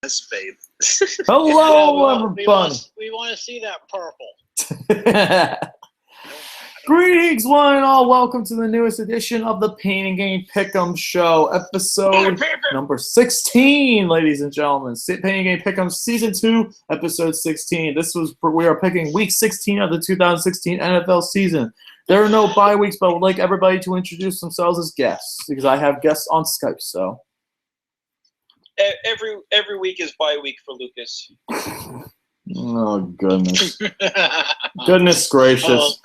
Yes, babe. Hello, everybody. We want to see that purple. Greetings, one and all. Welcome to the newest edition of the Pain and Gain Pick'em Show, episode number 16, ladies and gentlemen. Pain and Gain Pick'em Season 2, episode 16. We are picking week 16 of the 2016 NFL season. There are no bye weeks, but I would like everybody to introduce themselves as guests, because I have guests on Skype, so. Every week is bye week for Lucas. Oh, goodness. Goodness gracious.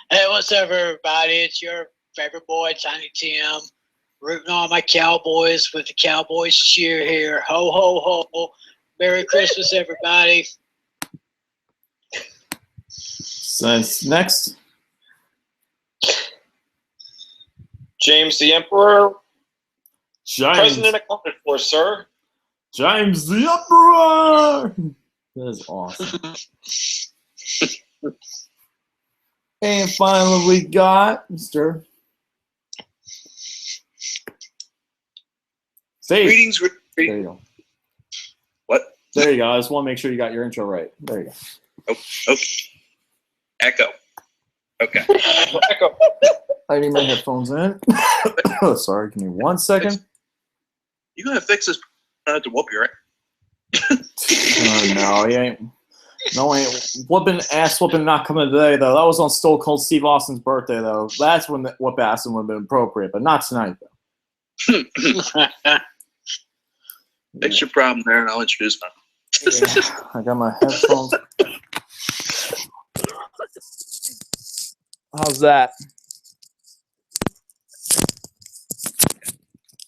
Hey, what's up, everybody? It's your favorite boy, Tiny Tim, rooting on my Cowboys with the Cowboys cheer here. Ho, ho, ho, ho. Merry Christmas, everybody. Next. James the Emperor. James. President accounted for, sir. James the Emperor! That is awesome. And finally, we got Mr. Steve. Greetings. There you go. What? There you go. I just want to make sure you got your intro right. There you go. Oh. Echo. Okay. Echo. I need my headphones in. Oh, sorry. Give me 1 second. You gonna fix this? I have to whoop you, right? Oh, no, he ain't. No, he ain't. Ass whooping not coming today, though. That was on Stone Cold Steve Austin's birthday, though. That's when the whoop ass would have been appropriate, but not tonight, though. Fix your problem there, and I'll introduce myself. Yeah, I got my headphones. How's that?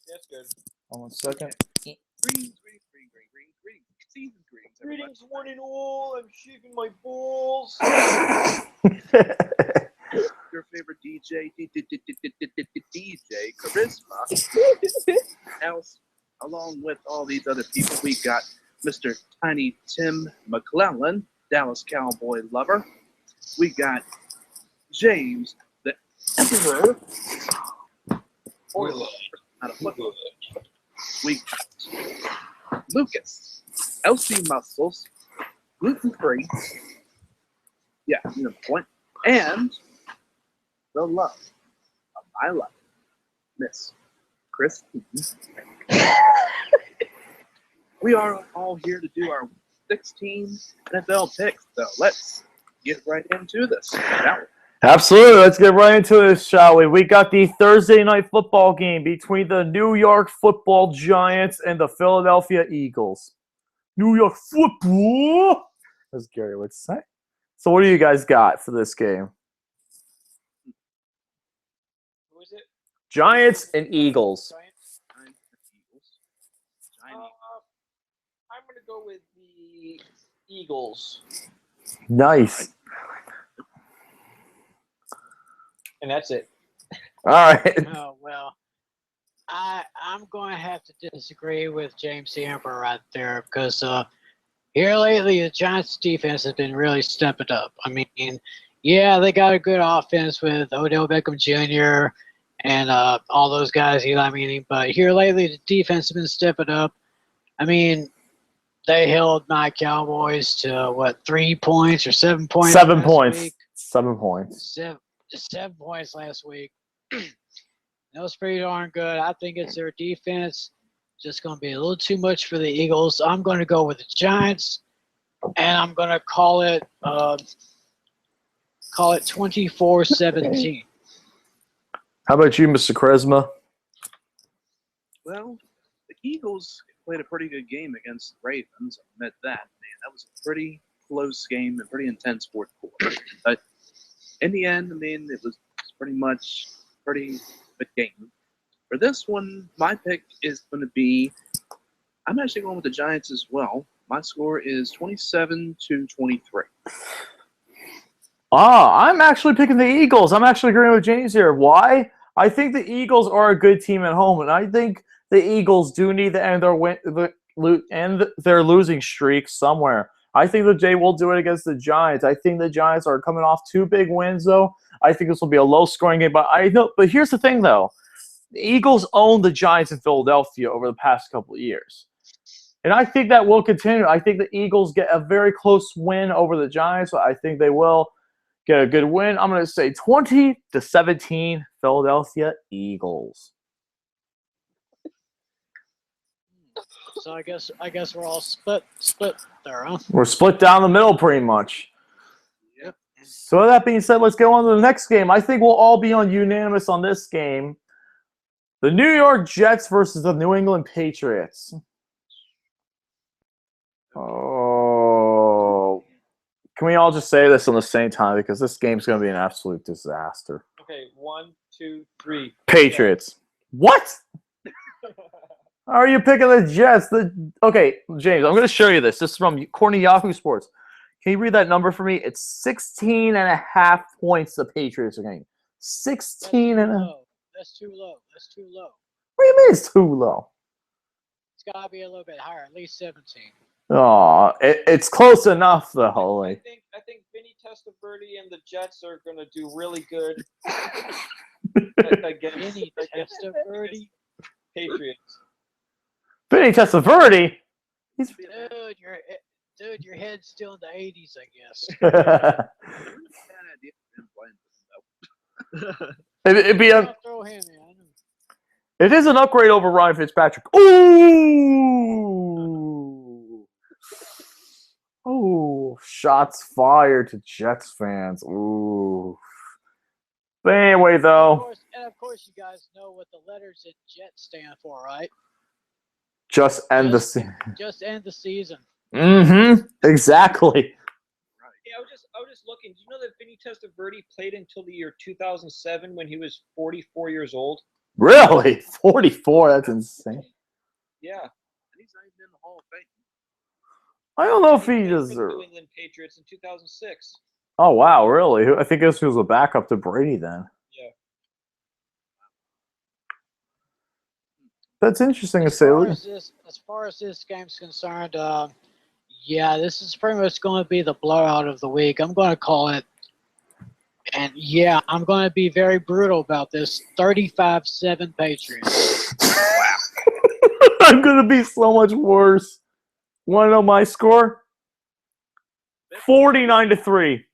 That's good. Hold on 1 second. Greetings. Season's greetings, everybody. Greetings, one and all. I'm shaving my balls. Your favorite DJ, DJ Charisma. Else, along with all these other people, we got Mr. Tiny Tim McClellan, Dallas Cowboy lover. We got James the Emperor. Oiler. Not a football. We got Lucas, LC Muscles, gluten free. Yeah, you know the point. And the love of my life, Miss Christine. We are all here to do our 16 NFL picks, so let's get right into this. Shall we? Absolutely. Let's get right into this, shall we? We got the Thursday night football game between the New York Football Giants and the Philadelphia Eagles. New York football, as Gary would say. So what do you guys got for this game? Who is it? Giants and Eagles. Giants. I'm going to go with the Eagles. Nice. And that's it. All right. Oh, well, I'm going to have to disagree with James the Emperor right there because here lately the Giants' defense has been really stepping up. I mean, yeah, they got a good offense with Odell Beckham Jr. and all those guys, Eli Manning, but here lately the defense has been stepping up. I mean, they held my Cowboys to, 3 points or 7 points? 7 points. Week? 7 points. 7 points last week. That was pretty darn good. I think it's their defense. Just going to be a little too much for the Eagles. I'm going to go with the Giants, and I'm going to call it 24-17. How about you, Mr. Charisma? Well, the Eagles played a pretty good game against the Ravens. I admit that. Man, that was a pretty close game and pretty intense fourth quarter. But in the end, I mean, it was pretty much pretty good game. For this one, my pick is going to be, I'm actually going with the Giants as well. My score is 27-23. I'm actually picking the Eagles. I'm actually agreeing with James here. Why? I think the Eagles are a good team at home, and I think the Eagles do need to end their losing streak somewhere. I think that they will do it against the Giants. I think the Giants are coming off 2 big wins, though. I think this will be a low-scoring game. But here's the thing, though. the Eagles owned the Giants in Philadelphia over the past couple of years. And I think that will continue. I think the Eagles get a very close win over the Giants. I think they will get a good win. I'm going to say 20-17 Philadelphia Eagles. So I guess we're all split there, huh? We're split down the middle pretty much. Yep. So that being said, let's go on to the next game. I think we'll all be unanimous on this game. The New York Jets versus the New England Patriots. Oh. Can we all just say this on the same time? Because this game's going to be an absolute disaster. Okay, 1, 2, 3. Patriots. What? How are you picking the Jets? Okay, James, I'm going to show you this. This is from according to Yahoo Sports. Can you read that number for me? It's 16.5 points the Patriots are getting. 16 and a... That's too low. That's too low. What do you mean it's too low? It's got to be a little bit higher, at least 17. Oh, it's close enough though. Like. I think Vinny Testaverde and the Jets are going to do really good against Vinny Testaverde? Patriots. Vinny Testaverde? Dude, your head's still in the 80s, I guess. It'd be a. Throw him in. It is an upgrade over Ryan Fitzpatrick. Ooh! Ooh! Shots fired to Jets fans. Ooh! But anyway, though. Of course, you guys know what the letters in Jet stand for, right? Just end the season. Just end the season. Mm-hmm. Exactly. Yeah, I was just looking. Do you know that Vinny Testaverde played until the year 2007 when he was 44 years old? Really? 44? That's insane. Yeah. And he's not even in the Hall of Fame. I don't know if he played for the deserves. New England Patriots in 2006. Oh wow, really? I think this was a backup to Brady then. Yeah. That's interesting to As say. far as this game's concerned, yeah, this is pretty much going to be the blowout of the week. I'm going to call it, and yeah, I'm going to be very brutal about this. 35-7 Patriots. I'm gonna be so much worse. Want to know my score? 49-3.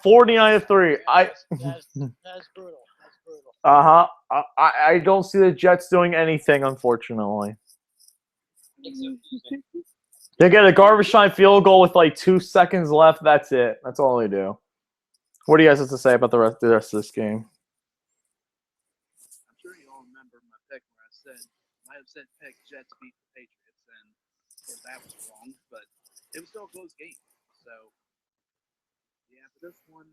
49-3. That's brutal. That's brutal. I don't see the Jets doing anything, unfortunately. They get a garbage time field goal with like 2 seconds left. That's it. That's all they do. What do you guys have to say about the rest of this game? I'm sure you all remember my pick where I have said pick Jets beat the Patriots, and of course that was wrong, but it was still a close game. So yeah, for this one,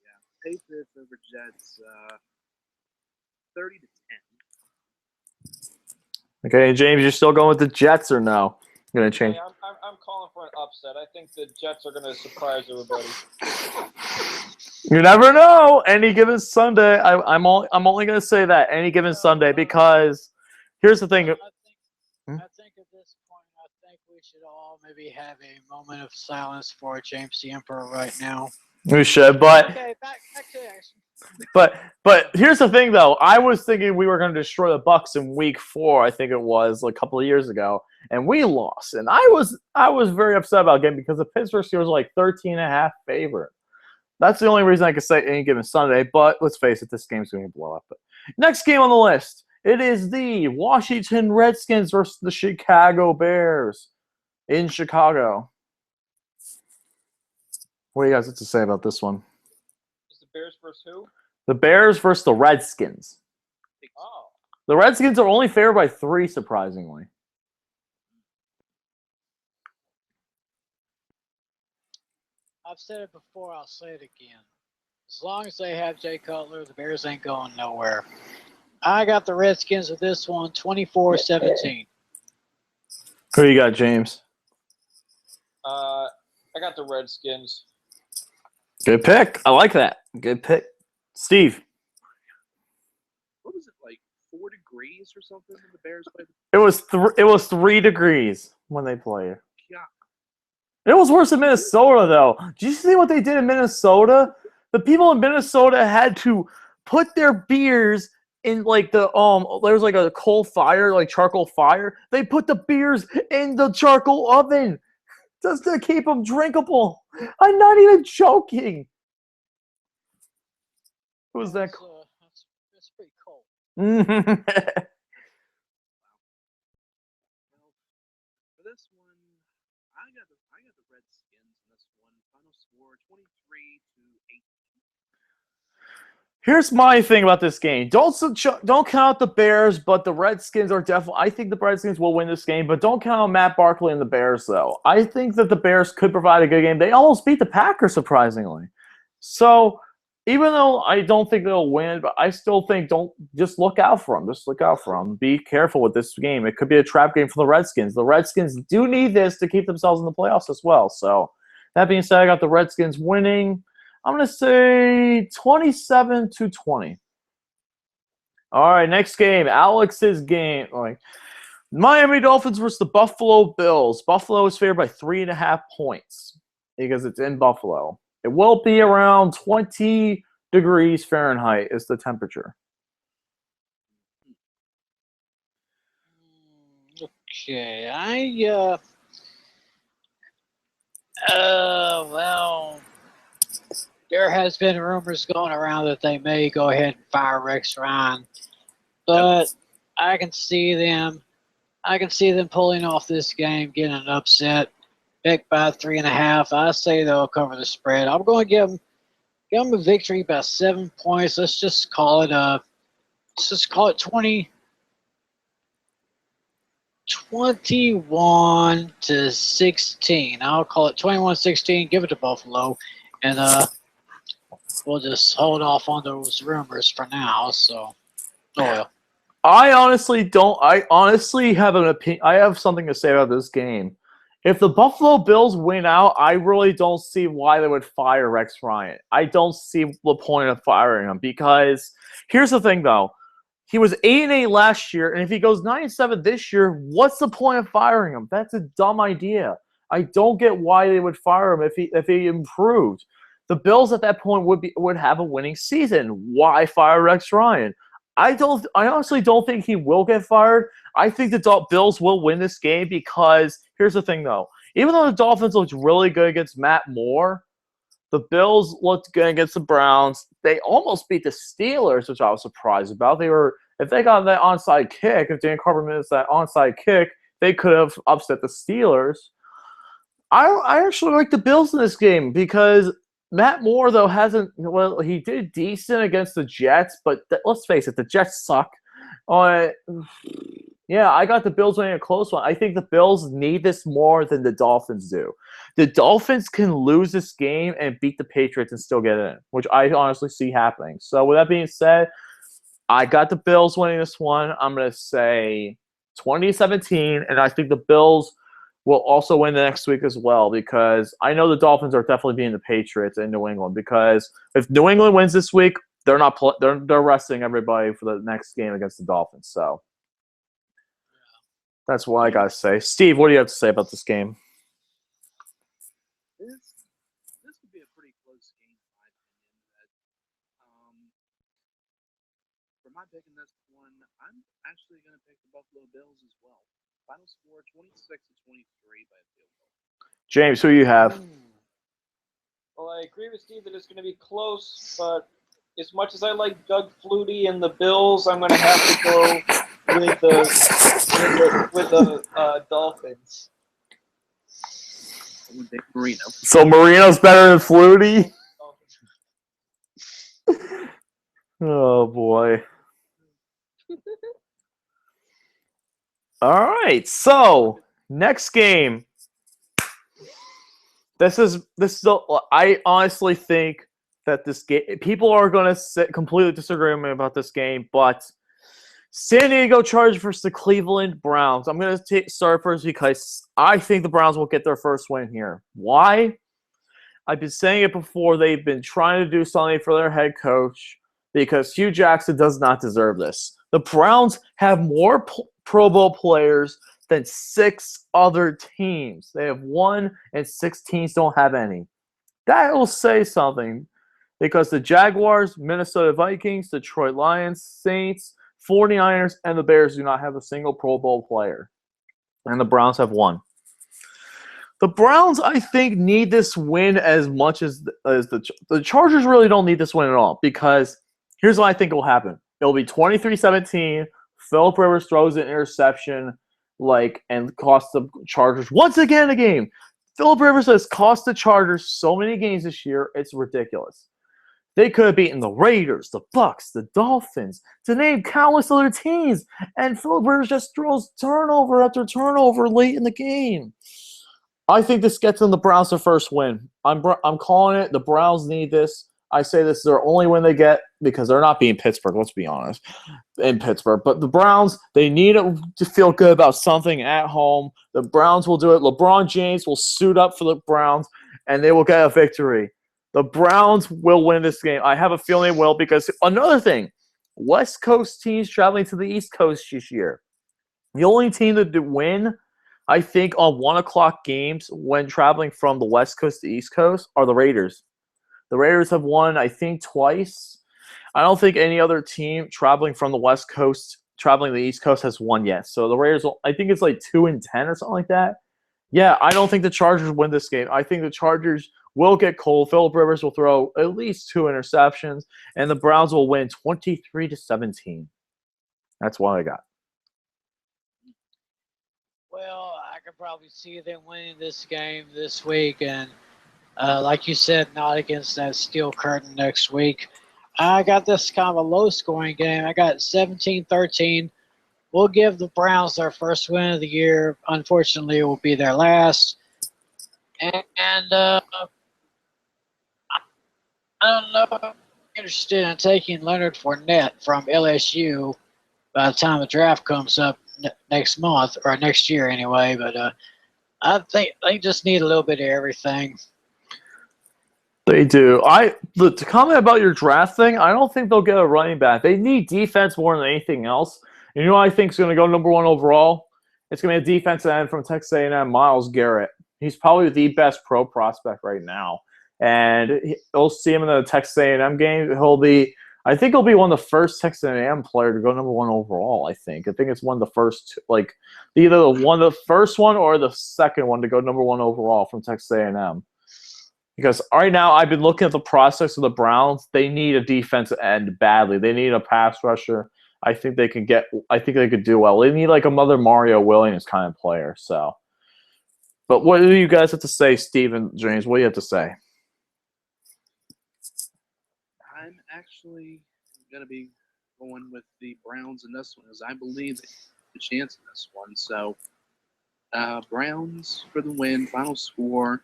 yeah, Patriots over Jets, 30-10. Okay, James, you're still going with the Jets or no? You're gonna change. Yeah, I'm calling for an upset. I think the Jets are going to surprise everybody. You never know. Any given Sunday, I'm only gonna say that any given Sunday because here's the thing. I think at this point, I think we should all maybe have a moment of silence for James the Emperor right now. We should, but Okay, back to action. but here's the thing though. I was thinking we were going to destroy the Bucks in Week 4. I think it was like a couple of years ago, and we lost. And I was very upset about the game because the Pittsburgh Steelers were like 13.5 favorite. That's the only reason I could say any given Sunday. But let's face it, this game's going to blow up. But next game on the list, it is the Washington Redskins versus the Chicago Bears in Chicago. What do you guys have to say about this one? Is the Bears versus who? The Bears versus the Redskins. Oh. The Redskins are only favored by 3, surprisingly. I've said it before, I'll say it again. As long as they have Jay Cutler, the Bears ain't going nowhere. I got the Redskins with this one, 24-17. Who you got, James? I got the Redskins. Good pick. I like that. Good pick. Steve. What was it, like 4 degrees or something when the Bears played? It was 3 degrees when they played. Yeah. It was worse in Minnesota, though. Did you see what they did in Minnesota? The people in Minnesota had to put their beers in like the there's like a coal fire, like charcoal fire. They put the beers in the charcoal oven just to keep them drinkable. I'm not even joking. Who's that? That's pretty cool. Well, for this one, I got the Redskins in this one. Final score 23-8. Here's my thing about this game. Don't count the Bears, but the Redskins are definitely. I think the Redskins will win this game, but don't count Matt Barkley and the Bears, though. I think that the Bears could provide a good game. They almost beat the Packers, surprisingly. So, even though I don't think they'll win, but I still think don't just look out for them. Just look out for them. Be careful with this game. It could be a trap game for the Redskins. The Redskins do need this to keep themselves in the playoffs as well. So, that being said, I got the Redskins winning. I'm going to say 27-20. All right, next game. Alex's game. Miami Dolphins versus the Buffalo Bills. Buffalo is favored by 3.5 points because it's in Buffalo. It will be around 20 degrees Fahrenheit is the temperature. Okay, well, there has been rumors going around that they may go ahead and fire Rex Ryan, but I can see them pulling off this game, getting an upset, picked by 3.5. I say they'll cover the spread. I'm going to give them a victory by 7 points. Let's just call it 21-16. I'll call it 21-16. Give it to Buffalo, and we'll just hold off on those rumors for now. So, I honestly have an opinion. I have something to say about this game. If the Buffalo Bills win out, I really don't see why they would fire Rex Ryan. I don't see the point of firing him because here's the thing, though. He was 8-8 last year, and if he goes 9-7 this year, what's the point of firing him? That's a dumb idea. I don't get why they would fire him if he improved. The Bills at that point would have a winning season. Why fire Rex Ryan? I honestly don't think he will get fired. I think the Bills will win this game because here's the thing, though. Even though the Dolphins looked really good against Matt Moore, the Bills looked good against the Browns. They almost beat the Steelers, which I was surprised about. If they got that onside kick, if Dan Carper missed that onside kick, they could have upset the Steelers. I actually like the Bills in this game because Matt Moore, though, he did decent against the Jets, but let's face it, the Jets suck. Yeah, I got the Bills winning a close one. I think the Bills need this more than the Dolphins do. The Dolphins can lose this game and beat the Patriots and still get in, which I honestly see happening. So with that being said, I got the Bills winning this one. I'm going to say 2017, and I think the Bills will also win the next week as well because I know the Dolphins are definitely beating the Patriots in New England because if New England wins this week, they're resting everybody for the next game against the Dolphins. So that's what I got to say. Steve, what do you have to say about this game? This would be a pretty close game, in my opinion. For my pick in this one, I'm actually going to pick the Buffalo Bills as well. Final score 26-23 by a field goal. James, who you have? Well, I agree with Steve that it's going to be close, but as much as I like Doug Flutie and the Bills, I'm going to have to go with the Dolphins. I would take Marino. So Marino's better than Flutie? Oh, boy. All right, so next game. I honestly think that this game, people are going to completely disagree with me about this game, but San Diego Chargers versus the Cleveland Browns. I'm going to start first because I think the Browns will get their first win here. Why? I've been saying it before. They've been trying to do something for their head coach because Hugh Jackson does not deserve this. The Browns have more Pro Bowl players than 6 other teams. They have 1, and 6 teams don't have any. That will say something. because the Jaguars, Minnesota Vikings, Detroit Lions, Saints, 49ers, and the Bears do not have a single Pro Bowl player. And the Browns have one. The Browns, I think, need this win as much as the Chargers really don't need this win at all, because here's what I think will happen. It'll be 23-17. Philip Rivers throws an interception and costs the Chargers once again a game. Philip Rivers has cost the Chargers so many games this year, it's ridiculous. They could have beaten the Raiders, the Bucks, the Dolphins, to name countless other teams, and Philip Rivers just throws turnover after turnover late in the game. I think this gets them the Browns their first win. I'm calling it. The Browns need this. I say this is their only win they get because they're not beating Pittsburgh, let's be honest, in Pittsburgh. But the Browns, they need it to feel good about something at home. The Browns will do it. LeBron James will suit up for the Browns, and they will get a victory. The Browns will win this game. I have a feeling they will, because another thing, West Coast teams traveling to the East Coast this year. The only team that did win, I think, on 1 o'clock games when traveling from the West Coast to East Coast are the Raiders. The Raiders have won, I think, twice. I don't think any other team traveling from the West Coast, traveling to the East Coast, has won yet. So the Raiders, I think it's like 2-10 or something like that. Yeah, I don't think the Chargers win this game. I think the Chargers will get cold. Philip Rivers will throw at least 2 interceptions, and the Browns will win 23-17. That's what I got. Well, I could probably see them winning this game this week, and like you said, not against that steel curtain next week. I got this kind of a low-scoring game. I got 17-13. We'll give the Browns their first win of the year. Unfortunately, it will be their last. And I don't know if I'm interested in taking Leonard Fournette from LSU by the time the draft comes up next month, or next year anyway. But I think they just need a little bit of everything. They do. To comment about your draft thing, I don't think they'll get a running back. They need defense more than anything else. You know what I think is going to go number 1 overall? It's going to be a defensive end from Texas A&M, Myles Garrett. He's probably the best pro prospect right now. And you'll see him in the Texas A&M game. I think he'll be one of the first Texas A&M player to go number 1 overall, I think. I think it's one of the first, either the first one or the second one to go number 1 overall from Texas A&M. Because right now, I've been looking at the prospects of the Browns. They need a defensive end badly. They need a pass rusher. I think they could do well. They need like a Mother Mario Williams kind of player. So, but what do you guys have to say, Steve and James? What do you have to say? I'm actually going to be going with the Browns in this one, as I believe they have a chance in this one. So, Browns for the win. Final score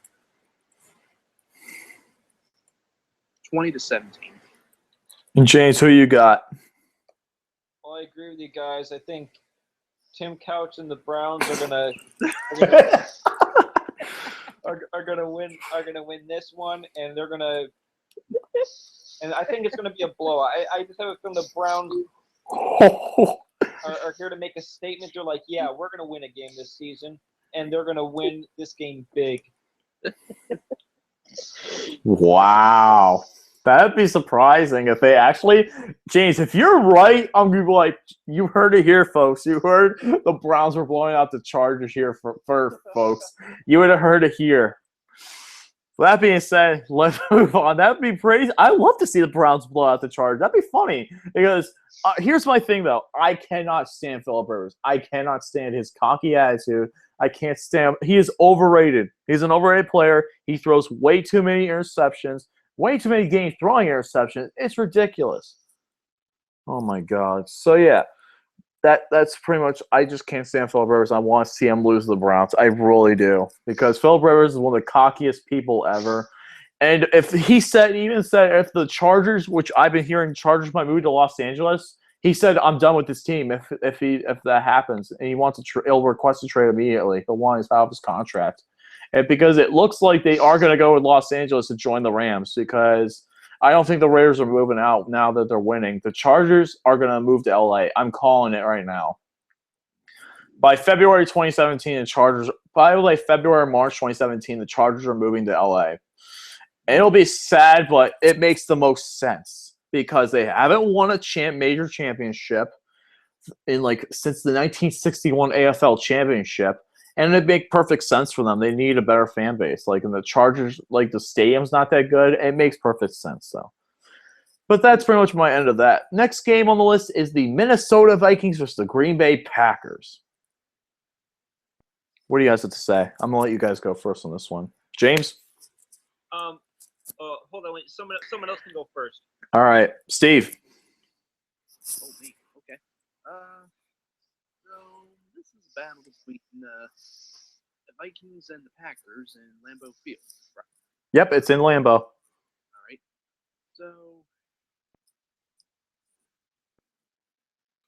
20-17. And James, who you got? Well, I agree with you guys. I think Tim Couch and the Browns are gonna win this one, and they're gonna. And I think it's gonna be a blowout. I just have a feeling the Browns are here to make a statement. They're like, yeah, we're gonna win a game this season, and they're gonna win this game big. Wow. That'd be surprising if they actually, James, if you're right, I'm going to be like, you heard it here, folks. You heard the Browns were blowing out the Chargers here for folks. You would have heard it here. With that being said, let's move on. That'd be crazy. I'd love to see the Browns blow out the Chargers. That'd be funny because here's my thing, though. I cannot stand Philip Rivers. I cannot stand his cocky attitude. I can't stand – he is overrated. He's an overrated player. He throws way too many interceptions. Way too many games throwing interceptions. It's ridiculous. Oh, my God. So, yeah, that's pretty much – I just can't stand Philip Rivers. I want to see him lose the Browns. I really do. Because Philip Rivers is one of the cockiest people ever. And if if the Chargers, which I've been hearing Chargers might move to Los Angeles, he said, I'm done with this team if that happens. And he wants he'll request a trade immediately. He'll want out of his contract. And because it looks like they are going to go with Los Angeles to join the Rams, because I don't think the Raiders are moving out now that they're winning. The Chargers are going to move to LA. I'm calling it right now. By February 2017, March 2017, the Chargers are moving to LA. And it'll be sad, but it makes the most sense because they haven't won a major championship in since the 1961 AFL championship, and it makes perfect sense for them. They need a better fan base. Like in the Chargers, the stadium's not that good. It makes perfect sense though. But that's pretty much my end of that. Next game on the list is the Minnesota Vikings versus the Green Bay Packers. What do you guys have to say? I'm gonna let you guys go first on this one. James? Hold on, wait. Someone else can go first. All right, Steve. Oh, me. Okay. So this is a battle between the Vikings and the Packers in Lambeau Field. Right. Yep, it's in Lambeau. All right. So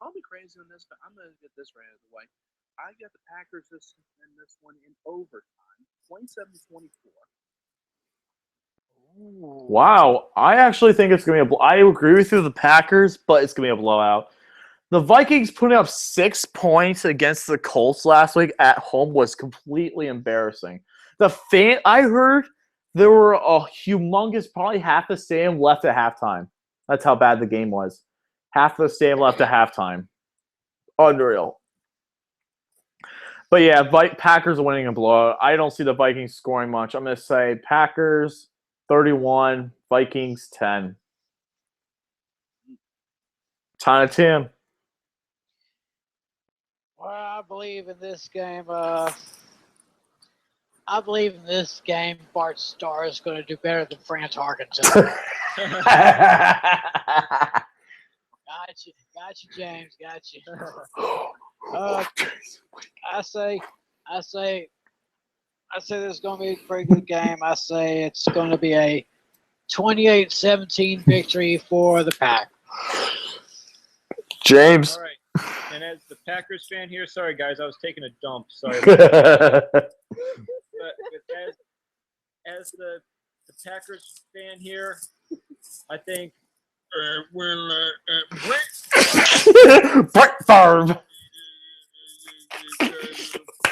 I'll be crazy on this, but I'm gonna get this right out of the way. I got the Packers in this one in overtime, 27-24. Wow, I actually think it's going to be I agree with you, the Packers, but it's going to be a blowout. The Vikings putting up 6 points against the Colts last week at home was completely embarrassing. I heard there were a humongous, probably half the stadium left at halftime. That's how bad the game was. Half the stadium left at halftime. Unreal. But yeah, Packers are winning a blowout. I don't see the Vikings scoring much. I'm going to say Packers 31, Vikings 10. Time to Tim. Well, I believe in this game. Bart Starr is going to do better than France Harkington. Gotcha, James. Gotcha. I say this is going to be a pretty good game. I say it's going to be a 28-17 victory for the Pack. James. All right. And as the Packers fan here, sorry guys, I was taking a dump. Sorry. But as the Packers fan here, I think Brett Favre. I think the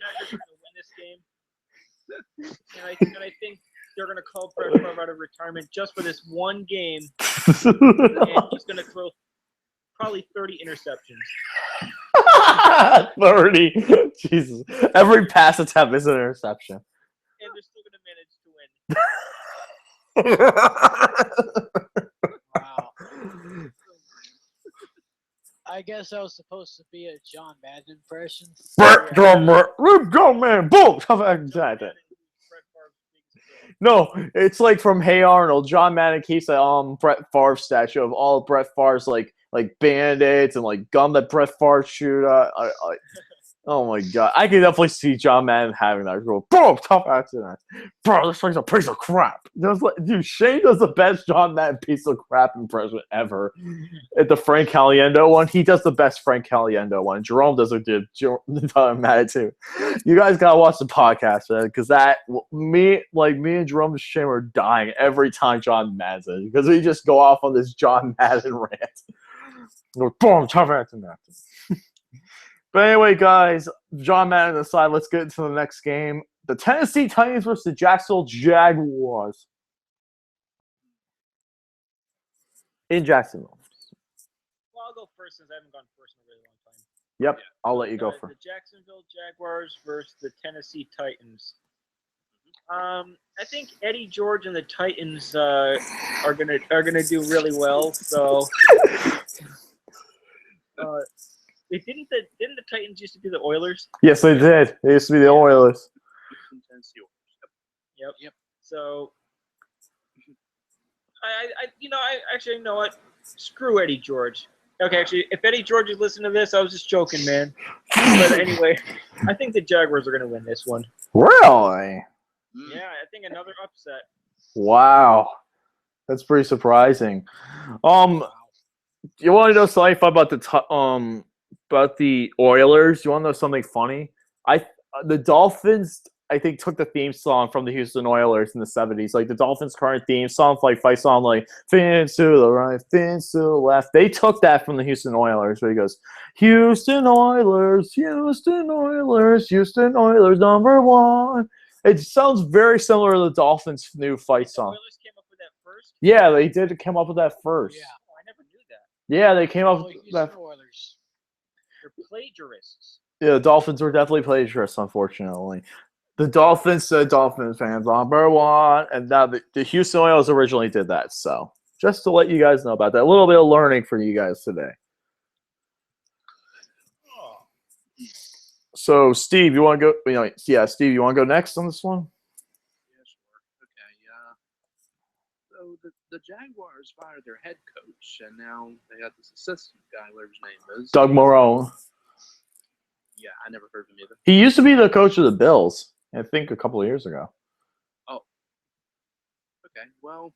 Packers are going to win this game, and I think they're going to call Brett Favre out of retirement just for this one game, and he's going to throw probably 30 interceptions. 30. Jesus. Every pass attempt is an interception. And they're still going to manage to win. Wow. I guess I was supposed to be a John Madden impression. Brett Drummer. John Man. Boom. No, it's like from Hey Arnold. John Madden keeps a Brett Favre statue of all Brett Favre's like band-aids and gum that Brett Favre shoot. Oh my god, I can definitely see John Madden having that. Go, bro, tough accident. Bro, this thing's a piece of crap. Dude, Shane does the best John Madden piece of crap impression ever. At the Frank Caliendo one, he does the best Frank Caliendo one. Jerome does a good John Madden too. You guys gotta watch the podcast, man, because me and Jerome and Shane were dying every time John Madden says it, because we just go off on this John Madden rant. Go, boom, tough accident. But anyway, guys, John Madden aside, let's get into the next game. The Tennessee Titans versus the Jacksonville Jaguars. In Jacksonville. Well, I'll go first since I haven't gone first in a really long time. Yep, yeah. I'll let you go first. The Jacksonville Jaguars versus the Tennessee Titans. I think Eddie George and the Titans are gonna do really well. So. Didn't the Titans used to be the Oilers? Yes, they did. They used to be the Oilers. Yep. So, I actually, you know what? Screw Eddie George. Okay, actually, if Eddie George is listening to this, I was just joking, man. But anyway, I think the Jaguars are going to win this one. Really? Yeah, I think another upset. Wow, that's pretty surprising. You want to know something about the Oilers? You want to know something funny? The Dolphins, I think, took the theme song from the Houston Oilers in the 70s. Like the Dolphins' current theme song, fight song, fins to the right, fins to the left. They took that from the Houston Oilers, where he goes, Houston Oilers, Houston Oilers, Houston Oilers #1. It sounds very similar to the Dolphins' new fight The song. Oilers came up with that first? Yeah, they did come up with that first. Yeah. Oh, I never knew that. Yeah, they came up Oh, with Houston that. Oilers. They're plagiarists. Yeah, the Dolphins were definitely plagiarists, unfortunately. The Dolphins said Dolphins fans number one, and now the Houston Oilers originally did that. So just to let you guys know about that, a little bit of learning for you guys today. Oh. So Steve, you want to go? Steve, you want to go next on this one? Yeah, sure. Okay. So the Jaguars fired their head coach, and now they got this assistant guy, whatever his name is. Doug Marrone. Yeah, I never heard of him either. He used to be the coach of the Bills, I think, a couple of years ago. Okay, well,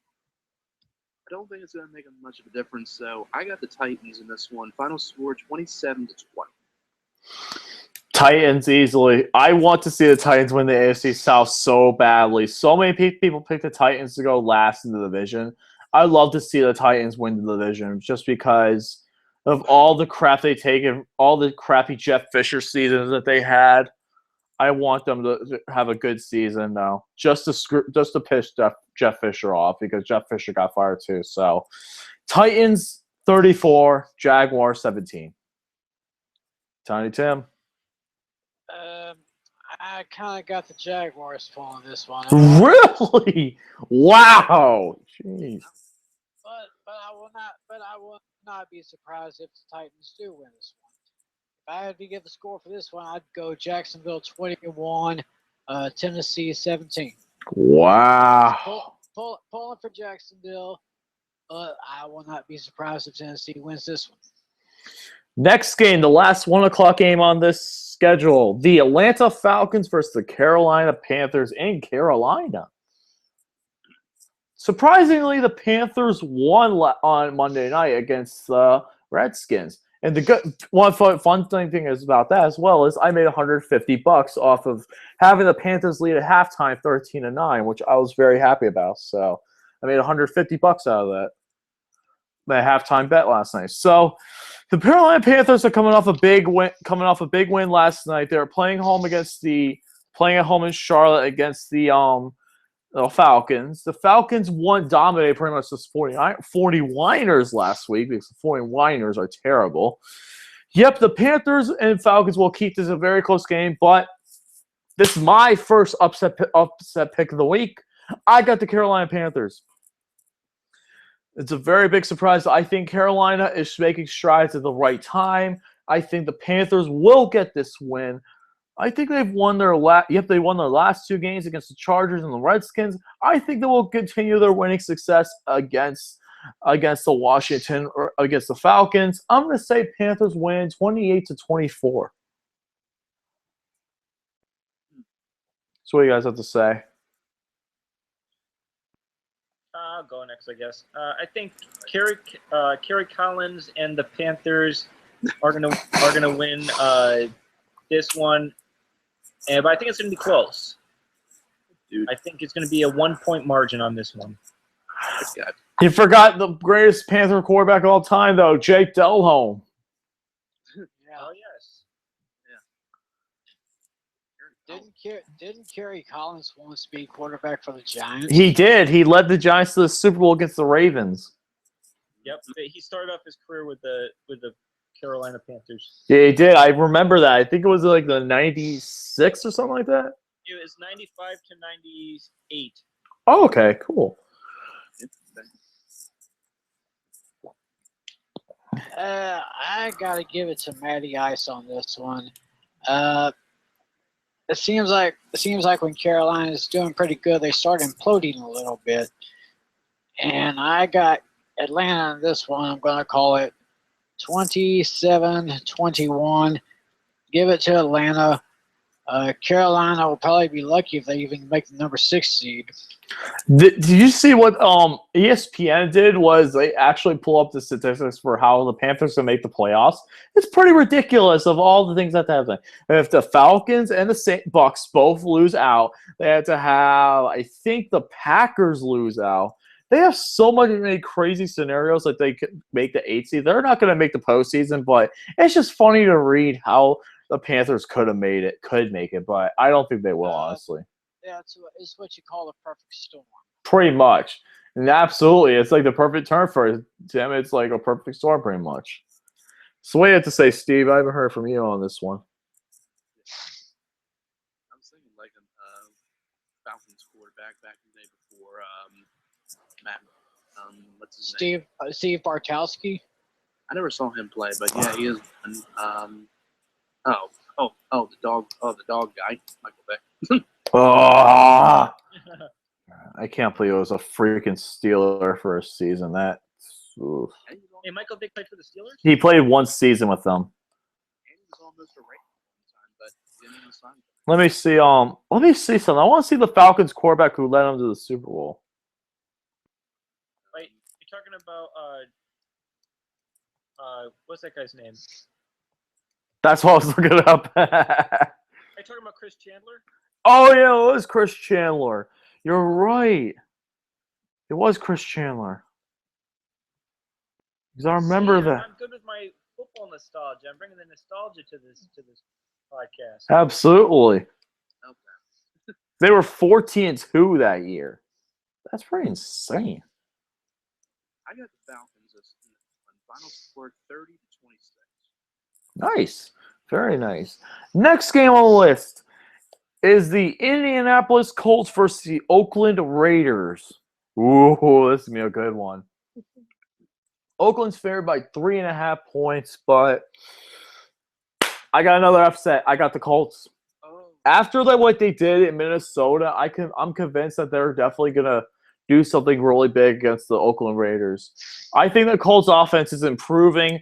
I don't think it's going to make much of a difference. So I got the Titans in this one. Final score 27-20. Titans easily. I want to see the Titans win the AFC South so badly. So many people pick the Titans to go last in the division. I'd love to see the Titans win the division just because of all the crap they take and all the crappy Jeff Fisher seasons that they had. I want them to have a good season now, just to piss Jeff Fisher off because Jeff Fisher got fired too. So, Titans 34, Jaguars 17. Tiny Tim. I kind of got the Jaguars pulling this one. Really? Wow. Jeez. But I will not be surprised if the Titans do win this one. If I had to give the score for this one, I'd go Jacksonville 21, Tennessee 17. Wow. Pulling for Jacksonville, but I will not be surprised if Tennessee wins this one. Next game, the last 1 o'clock game on this schedule, the Atlanta Falcons versus the Carolina Panthers in Carolina. Surprisingly, the Panthers won on Monday night against the Redskins. And the good one fun thing is about that as well is I made $150 off of having the Panthers lead at halftime 13-9, which I was very happy about. So I made $150 out of that. My halftime bet last night. So the Carolina Panthers are coming off a big win last night. They're playing at home in Charlotte against the Falcons. The Falcons dominated pretty much the 49ers last week because the 49ers are terrible. Yep, the Panthers and Falcons will keep this a very close game, but this is my first upset pick of the week. I got the Carolina Panthers. It's a very big surprise. I think Carolina is making strides at the right time. I think the Panthers will get this win. I think they've won their they won their last 2 games against the Chargers and the Redskins. I think they will continue their winning success against the Washington or against the Falcons. I'm going to say Panthers win 28-24. So what do you guys have to say? I'll go next, I guess. I think Kerry Collins and the Panthers are gonna win this one, but I think it's gonna be close. Dude. I think it's gonna be a 1-point margin on this one. You forgot the greatest Panther quarterback of all time, though, Jake Delhomme. Oh yes. Didn't Kerry Collins once be quarterback for the Giants? He did. He led the Giants to the Super Bowl against the Ravens. Yep. He started off his career with the Carolina Panthers. Yeah, he did. I remember that. I think it was like the 96 or something like that. It was 95 to 98. Oh, okay, cool. I gotta give it to Matty Ice on this one. It seems like when Carolina's doing pretty good, they start imploding a little bit. And I got Atlanta on this one. I'm gonna call it 27-21. Give it to Atlanta. Carolina will probably be lucky if they even make the number 6 seed. Did you see what ESPN did? Was they actually pull up the statistics for how the Panthers can make the playoffs? It's pretty ridiculous of all the things that happen. If the Falcons and the Bucks both lose out, they have to have, I think, the Packers lose out. They have so many crazy scenarios that they could make the 8 seed. They're not going to make the postseason, but it's just funny to read how the Panthers could make it, but I don't think they will, honestly. it's what you call a perfect storm. Pretty much. And absolutely, it's like the perfect term for it, Tim. It's like a perfect storm, pretty much. So what do you have to say, Steve? I haven't heard from you on this one. I was thinking like a Falcons quarterback back in the day before Matt. What's his name? Steve Bartowski. I never saw him play, but yeah, he is. The dog. Oh, the dog guy, Michael Vick. Oh, I can't believe it was a freaking Steeler for a season. That. Oof. Hey, Michael Vick played for the Steelers? He played one season with them. And he was almost a Ravens one time, but he didn't even sign. Let me see. Let me see something. I want to see the Falcons quarterback who led them to the Super Bowl. Wait, you're talking about what's that guy's name? That's what I was looking up. Are you talking about Chris Chandler? Oh yeah, it was Chris Chandler. You're right. It was Chris Chandler. Because I remember See, that. I'm good with my football nostalgia. I'm bringing the nostalgia to this podcast. Absolutely. Okay. They were 14-2 that year. That's pretty insane. I got the Falcons as final score 30-26. Nice. Very nice. Next game on the list is the Indianapolis Colts versus the Oakland Raiders. Ooh, this is going to be a good one. Oakland's favored by 3.5 points, but I got another upset. I got the Colts. Oh. After what they did in Minnesota, I'm convinced that they're definitely gonna do something really big against the Oakland Raiders. I think the Colts' offense is improving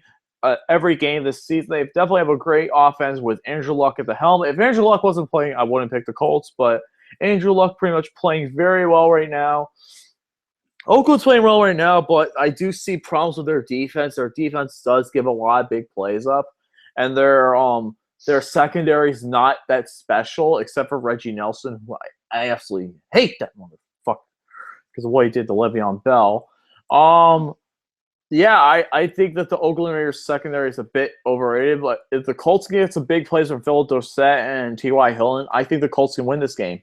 every game this season. They definitely have a great offense with Andrew Luck at the helm. If Andrew Luck wasn't playing, I wouldn't pick the Colts, but Andrew Luck pretty much playing very well right now. Oakland's playing well right now, but I do see problems with their defense. Their defense does give a lot of big plays up, and their secondary is not that special, except for Reggie Nelson, who I absolutely hate that motherfucker because of what he did to Le'Veon Bell. Yeah, I think that the Oakland Raiders secondary is a bit overrated, but if the Colts can get some big plays from Phil Dorsett and T.Y. Hilton, I think the Colts can win this game.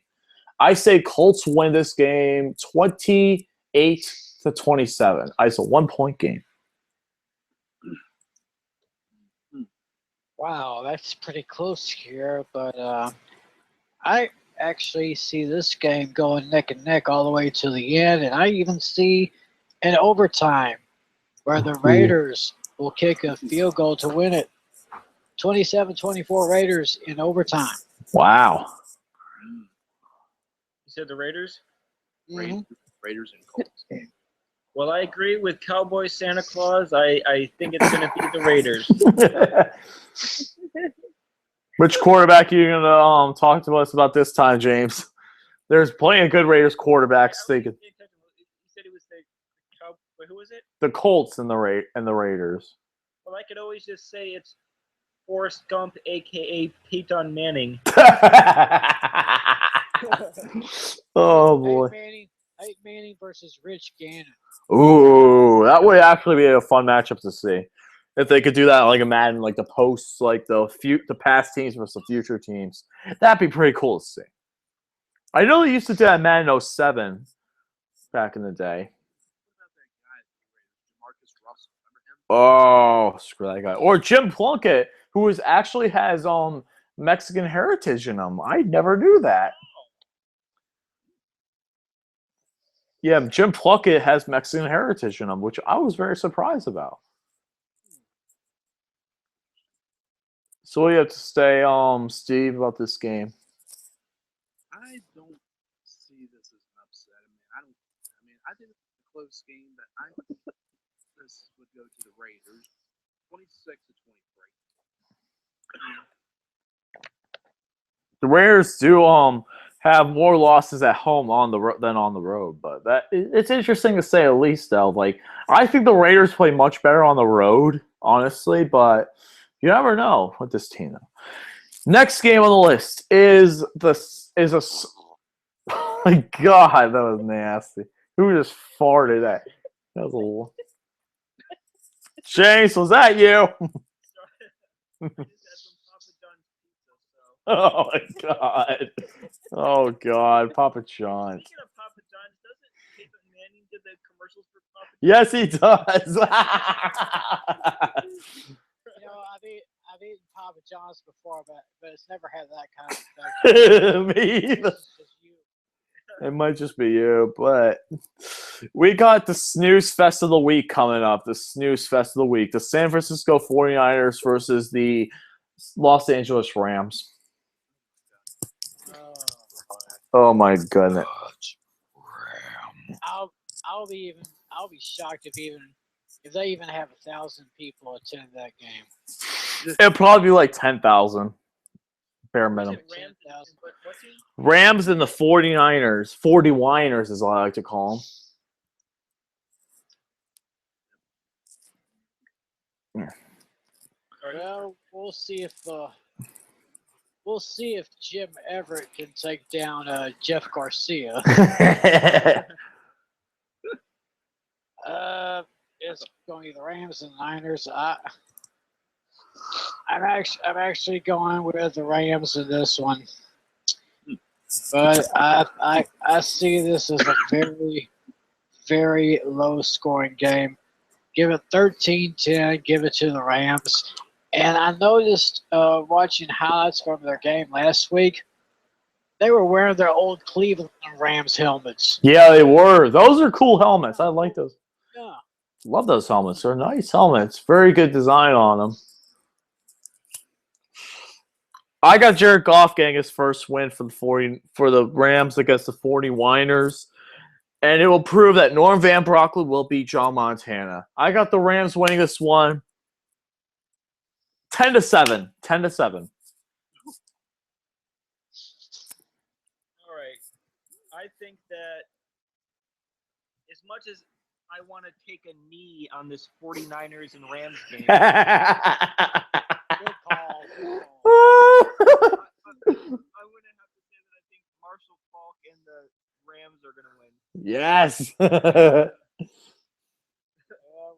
I say Colts win this game 28-27. It's a 1-point game. Wow, that's pretty close here, but I actually see this game going neck and neck all the way to the end, and I even see an overtime where the Raiders will kick a field goal to win it. 27-24 Raiders in overtime. Wow. You said the Raiders? Mm-hmm. Raiders and Colts. Well, I agree with Cowboy Santa Claus. I think it's going to be the Raiders. Which quarterback are you going to talk to us about this time, James? There's plenty of good Raiders quarterbacks. You said it was the Cowboy. Who was it? The Colts and the Raiders. Well, I could always just say it's Forrest Gump, a.k.a. Peyton Manning. Oh, boy. Peyton Manning versus Rich Gannon. Ooh, that would actually be a fun matchup to see. If they could do that like a Madden, like the posts, like the past teams versus the future teams. That'd be pretty cool to see. I know they used to do that in Madden 07 back in the day. Oh, screw that guy. Or Jim Plunkett, who actually has Mexican heritage in him. I never knew that. Yeah, Jim Plunkett has Mexican heritage in him, which I was very surprised about. So what do you have to say, Steve, about this game? I don't see this as an upset. I think it's a close game, but I think this would go to the Raiders, 26-23. The Raiders do have more losses at home than on the road, but it's interesting to say at least though. Like I think the Raiders play much better on the road, honestly, but you never know with this team. Though. Next game on the list is oh my God, that was nasty. Who just farted at? That was a little. James, was that you? Oh my god. Oh god, Papa John. Speaking of Papa John's, doesn't Peyton Manning do the commercials for Papa John's? Yes, he does. I've eaten Papa John's before, but it's never had that kind of effect. Me either. It's just you. It might just be you, but we got the snooze fest of the week coming up. The snooze fest of the week. The San Francisco 49ers versus the Los Angeles Rams. Oh my goodness. I'll be shocked if they even have 1,000 people attend that game. It'll probably be like 10,000. Bare minimum. Rams and the 49ers. 40-winers is what I like to call them. Well, we'll see if Jim Everett can take down Jeff Garcia. It's going to be the Rams and the Niners. I'm actually going with the Rams in this one, but I see this as a very, very low scoring game. Give it 13-10. Give it to the Rams. And I noticed watching highlights from their game last week, they were wearing their old Cleveland Rams helmets. Yeah, they were. Those are cool helmets. I like those. Yeah. Love those helmets. They're nice helmets. Very good design on them. I got Jared Goff getting his first win for the Rams against the 40-winers. And it will prove that Norm Van Brocklin will beat John Montana. I got the Rams winning this one 10-7. 10-7. All right. I think that as much as I want to take a knee on this 49ers and Rams game, Good call. I'm going to have to say that I think Marshall Faulk and the Rams are going to win. Yes.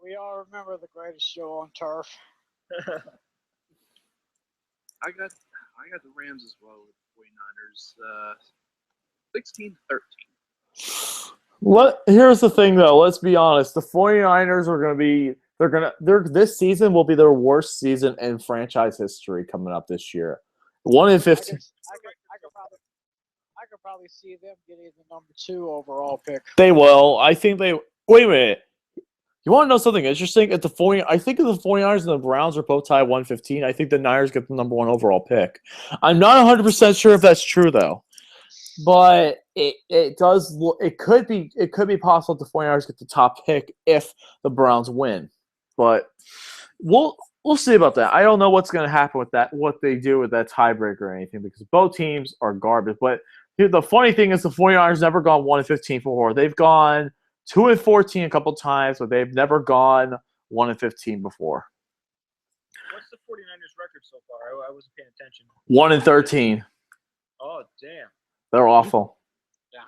We all remember the greatest show on turf. I got the Rams as well with the 49ers. 16-13. Here's the thing, though. Let's be honest. The 49ers are going to be this season will be their worst season in franchise history coming up this year. 1-15. I could probably see them getting the number 2 overall pick. They will. I think they. Wait a minute. You want to know something interesting? I think if the 49ers and the Browns are both tied 115, I think the Niners get the number 1 overall pick. I'm not 100% sure if that's true, though. But it could be possible that the 49ers get the top pick if the Browns win. But we'll see about that. I don't know what's going to happen with that, what they do with that tiebreaker or anything, because both teams are garbage. But the funny thing is the 49ers never gone 1-15 before. They've gone 2-14 a couple times, but they've never gone 1-15 before. What's the 49ers record so far? I wasn't paying attention. 1-13. Oh, damn. They're awful. Yeah.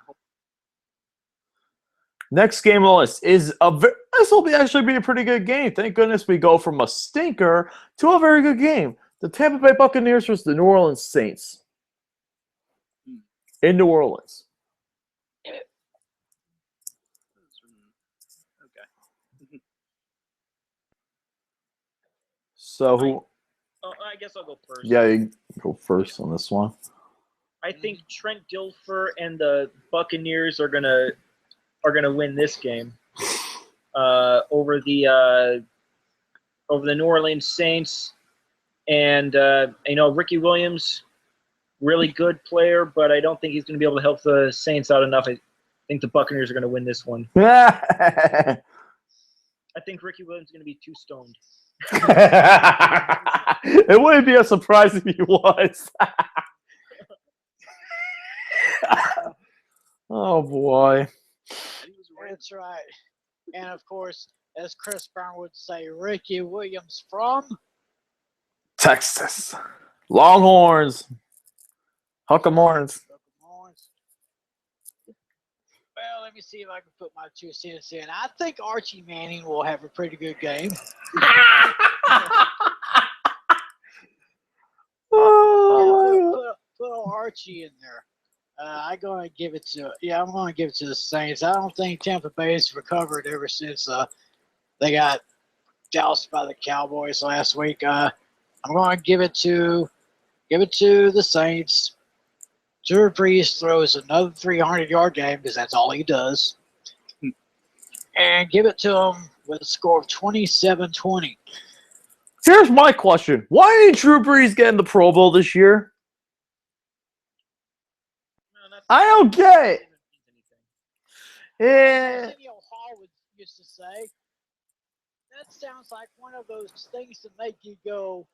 Next game on the list is this will actually be a pretty good game. Thank goodness we go from a stinker to a very good game. The Tampa Bay Buccaneers versus the New Orleans Saints. In New Orleans. Okay. So who? I guess I'll go first. Yeah, you go first on this one. I think Trent Dilfer and the Buccaneers are gonna win this game over the New Orleans Saints, and Ricky Williams, really good player, but I don't think he's gonna be able to help the Saints out enough. I think the Buccaneers are gonna win this one. I think Ricky Williams is gonna be too stoned. It wouldn't be a surprise if he was. Oh boy. That's right. And of course, as Chris Brown would say, Ricky Williams from Texas. Longhorns. Huck'em horns. Well, let me see if I can put my 2 cents in. I think Archie Manning will have a pretty good game. Archie in there. I'm going to give it to the Saints. I don't think Tampa Bay's recovered ever since they got doused by the Cowboys last week. I'm going to give it to the Saints. Drew Brees throws another 300-yard game because that's all he does. And give it to him with a score of 27-20. Here's my question. Why did Drew Brees get in the Pro Bowl this year? I don't get it. Yeah. Arsenio Hall used to say, that sounds like one of those things that make you go,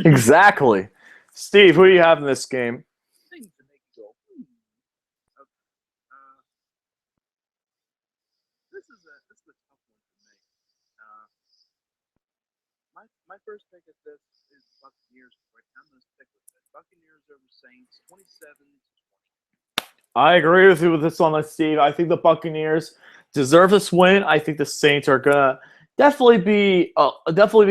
Exactly. Steve, who do you have in this game? Things to make you go, Okay. This is a tough one for me. My first pick at this is Buccaneers. I'm going to stick with it. Buccaneers over Saints, 27-20. I agree with you with this one, Steve. I think the Buccaneers deserve this win. I think the Saints are gonna definitely be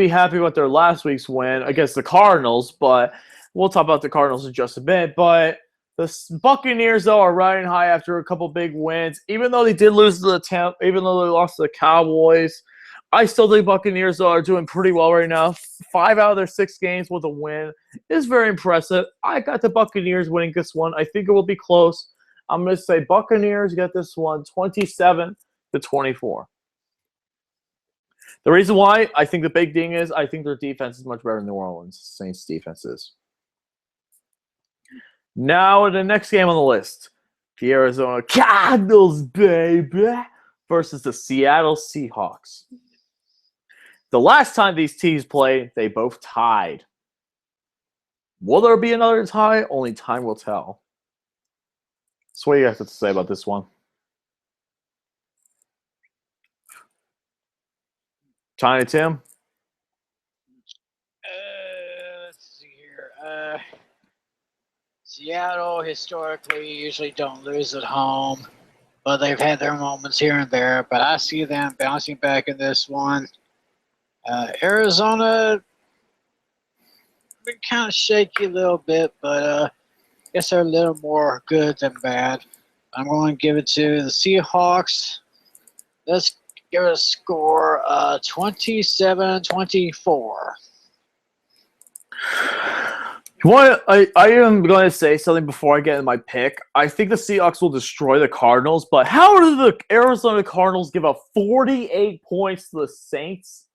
happy with their last week's win against the Cardinals. But we'll talk about the Cardinals in just a bit. But the Buccaneers, though, are riding high after a couple big wins. Even though they did lose to even though they lost to the Cowboys, I still think Buccaneers are doing pretty well right now. 5 out of their 6 games with a win is very impressive. I got the Buccaneers winning this one. I think it will be close. I'm going to say Buccaneers get this one 27-24. The reason why I think the big thing is I think their defense is much better than New Orleans Saints defense is. Now, the next game on the list, the Arizona Cardinals, baby, versus the Seattle Seahawks. The last time these teams played, they both tied. Will there be another tie? Only time will tell. So what do you guys have to say about this one? Tiny Tim? let's see here. Seattle historically usually don't lose at home, but they've had their moments here and there. But I see them bouncing back in this one. Arizona been kind of shaky a little bit, but I guess they're a little more good than bad. I'm going to give it to the Seahawks. Let's give it a score 27-24. I am going to say something before I get in my pick. I think the Seahawks will destroy the Cardinals, but how did the Arizona Cardinals give up 48 points to the Saints?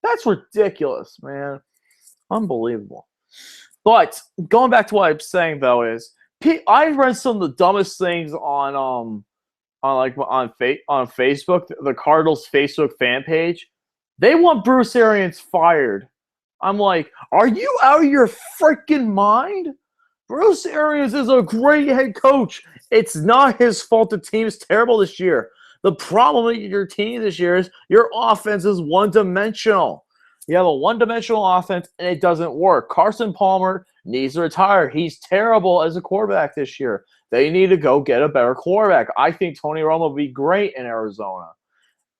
That's ridiculous, man. Unbelievable. But going back to what I'm saying though is, I read some of the dumbest things on Facebook, the Cardinals Facebook fan page. They want Bruce Arians fired. I'm like, are you out of your freaking mind? Bruce Arians is a great head coach. It's not his fault the team's terrible this year. The problem with your team this year is your offense is one-dimensional. You have a one-dimensional offense, and it doesn't work. Carson Palmer needs to retire. He's terrible as a quarterback this year. They need to go get a better quarterback. I think Tony Romo would be great in Arizona.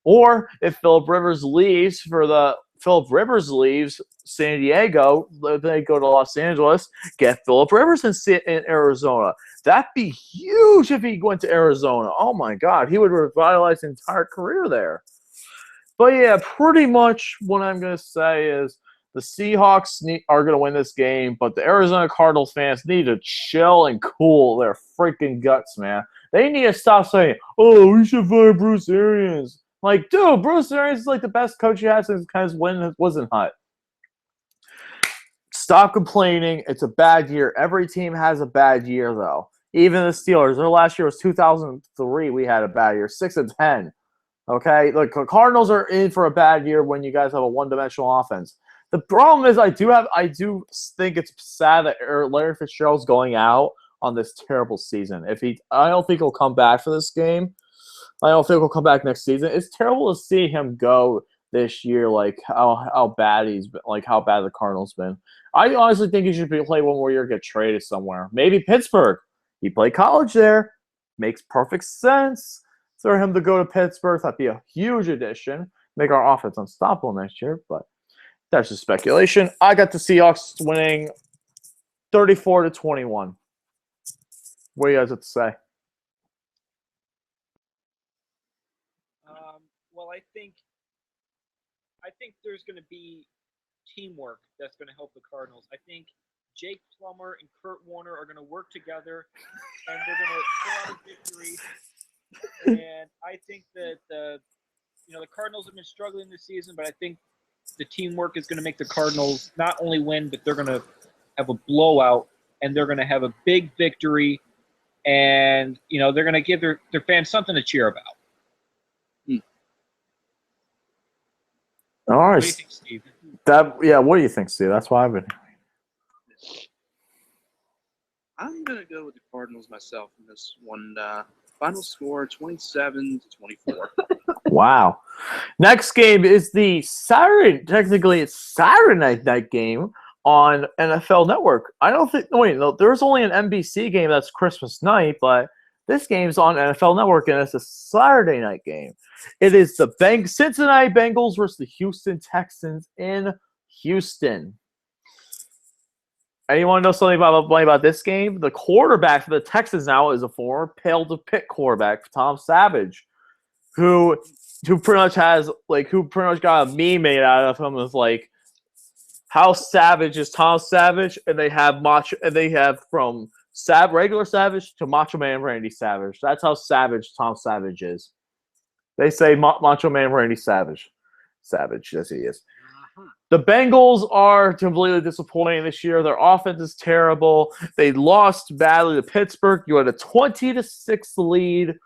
Or if Philip Rivers leaves San Diego, they go to Los Angeles, get Philip Rivers and sit in Arizona. That'd be huge if he went to Arizona. Oh, my God. He would revitalize his entire career there. But, yeah, pretty much what I'm going to say is the Seahawks are going to win this game, but the Arizona Cardinals fans need to chill and cool their freaking guts, man. They need to stop saying, oh, we should fire Bruce Arians. Like, dude, Bruce Arians is like the best coach you had since kind of when it wasn't hot. Stop complaining. It's a bad year. Every team has a bad year, though. Even the Steelers. Their last year was 2003. We had a bad year. 6-10. Okay? Like, the Cardinals are in for a bad year when you guys have a one-dimensional offense. The problem is I do think it's sad that Larry Fitzgerald's going out on this terrible season. I don't think he'll come back for this game. I don't think he'll come back next season. It's terrible to see him go this year, like how bad he's been, like how bad the Cardinals been. I honestly think he should play one more year, get traded somewhere. Maybe Pittsburgh. He played college there. Makes perfect sense for him to go to Pittsburgh. That'd be a huge addition. Make our offense unstoppable next year. But That's just speculation. I got the Seahawks winning 34-21. What do you guys have to say? Well, I think there's going to be teamwork that's going to help the Cardinals. I think Jake Plummer and Kurt Warner are going to work together, and they're going to pull out a victory. And I think that the Cardinals have been struggling this season, but I think the teamwork is going to make the Cardinals not only win, but they're going to have a blowout, and they're going to have a big victory, and they're going to give their fans something to cheer about. All right. What do you think, Steve? What do you think, Steve? That's why I've been. I'm going to go with the Cardinals myself in this one. Final score 27-24. Wow. Next game is the Saturday. Technically, it's Saturday night game on NFL Network. I don't think. No, there's only an NBC game that's Christmas night, but this game's on NFL Network and it's a Saturday night game. It is the Cincinnati Bengals versus the Houston Texans in Houston. Anyone know something about this game? The quarterback for the Texans now is a former Pale to Pitt quarterback, Tom Savage, who pretty much got a meme made out of him as like, how savage is Tom Savage? And they have from regular Savage to Macho Man Randy Savage. That's how savage Tom Savage is. They say Macho Man Randy Savage. Savage, yes he is. The Bengals are completely disappointing this year. Their offense is terrible. They lost badly to Pittsburgh. You had a 20-6 lead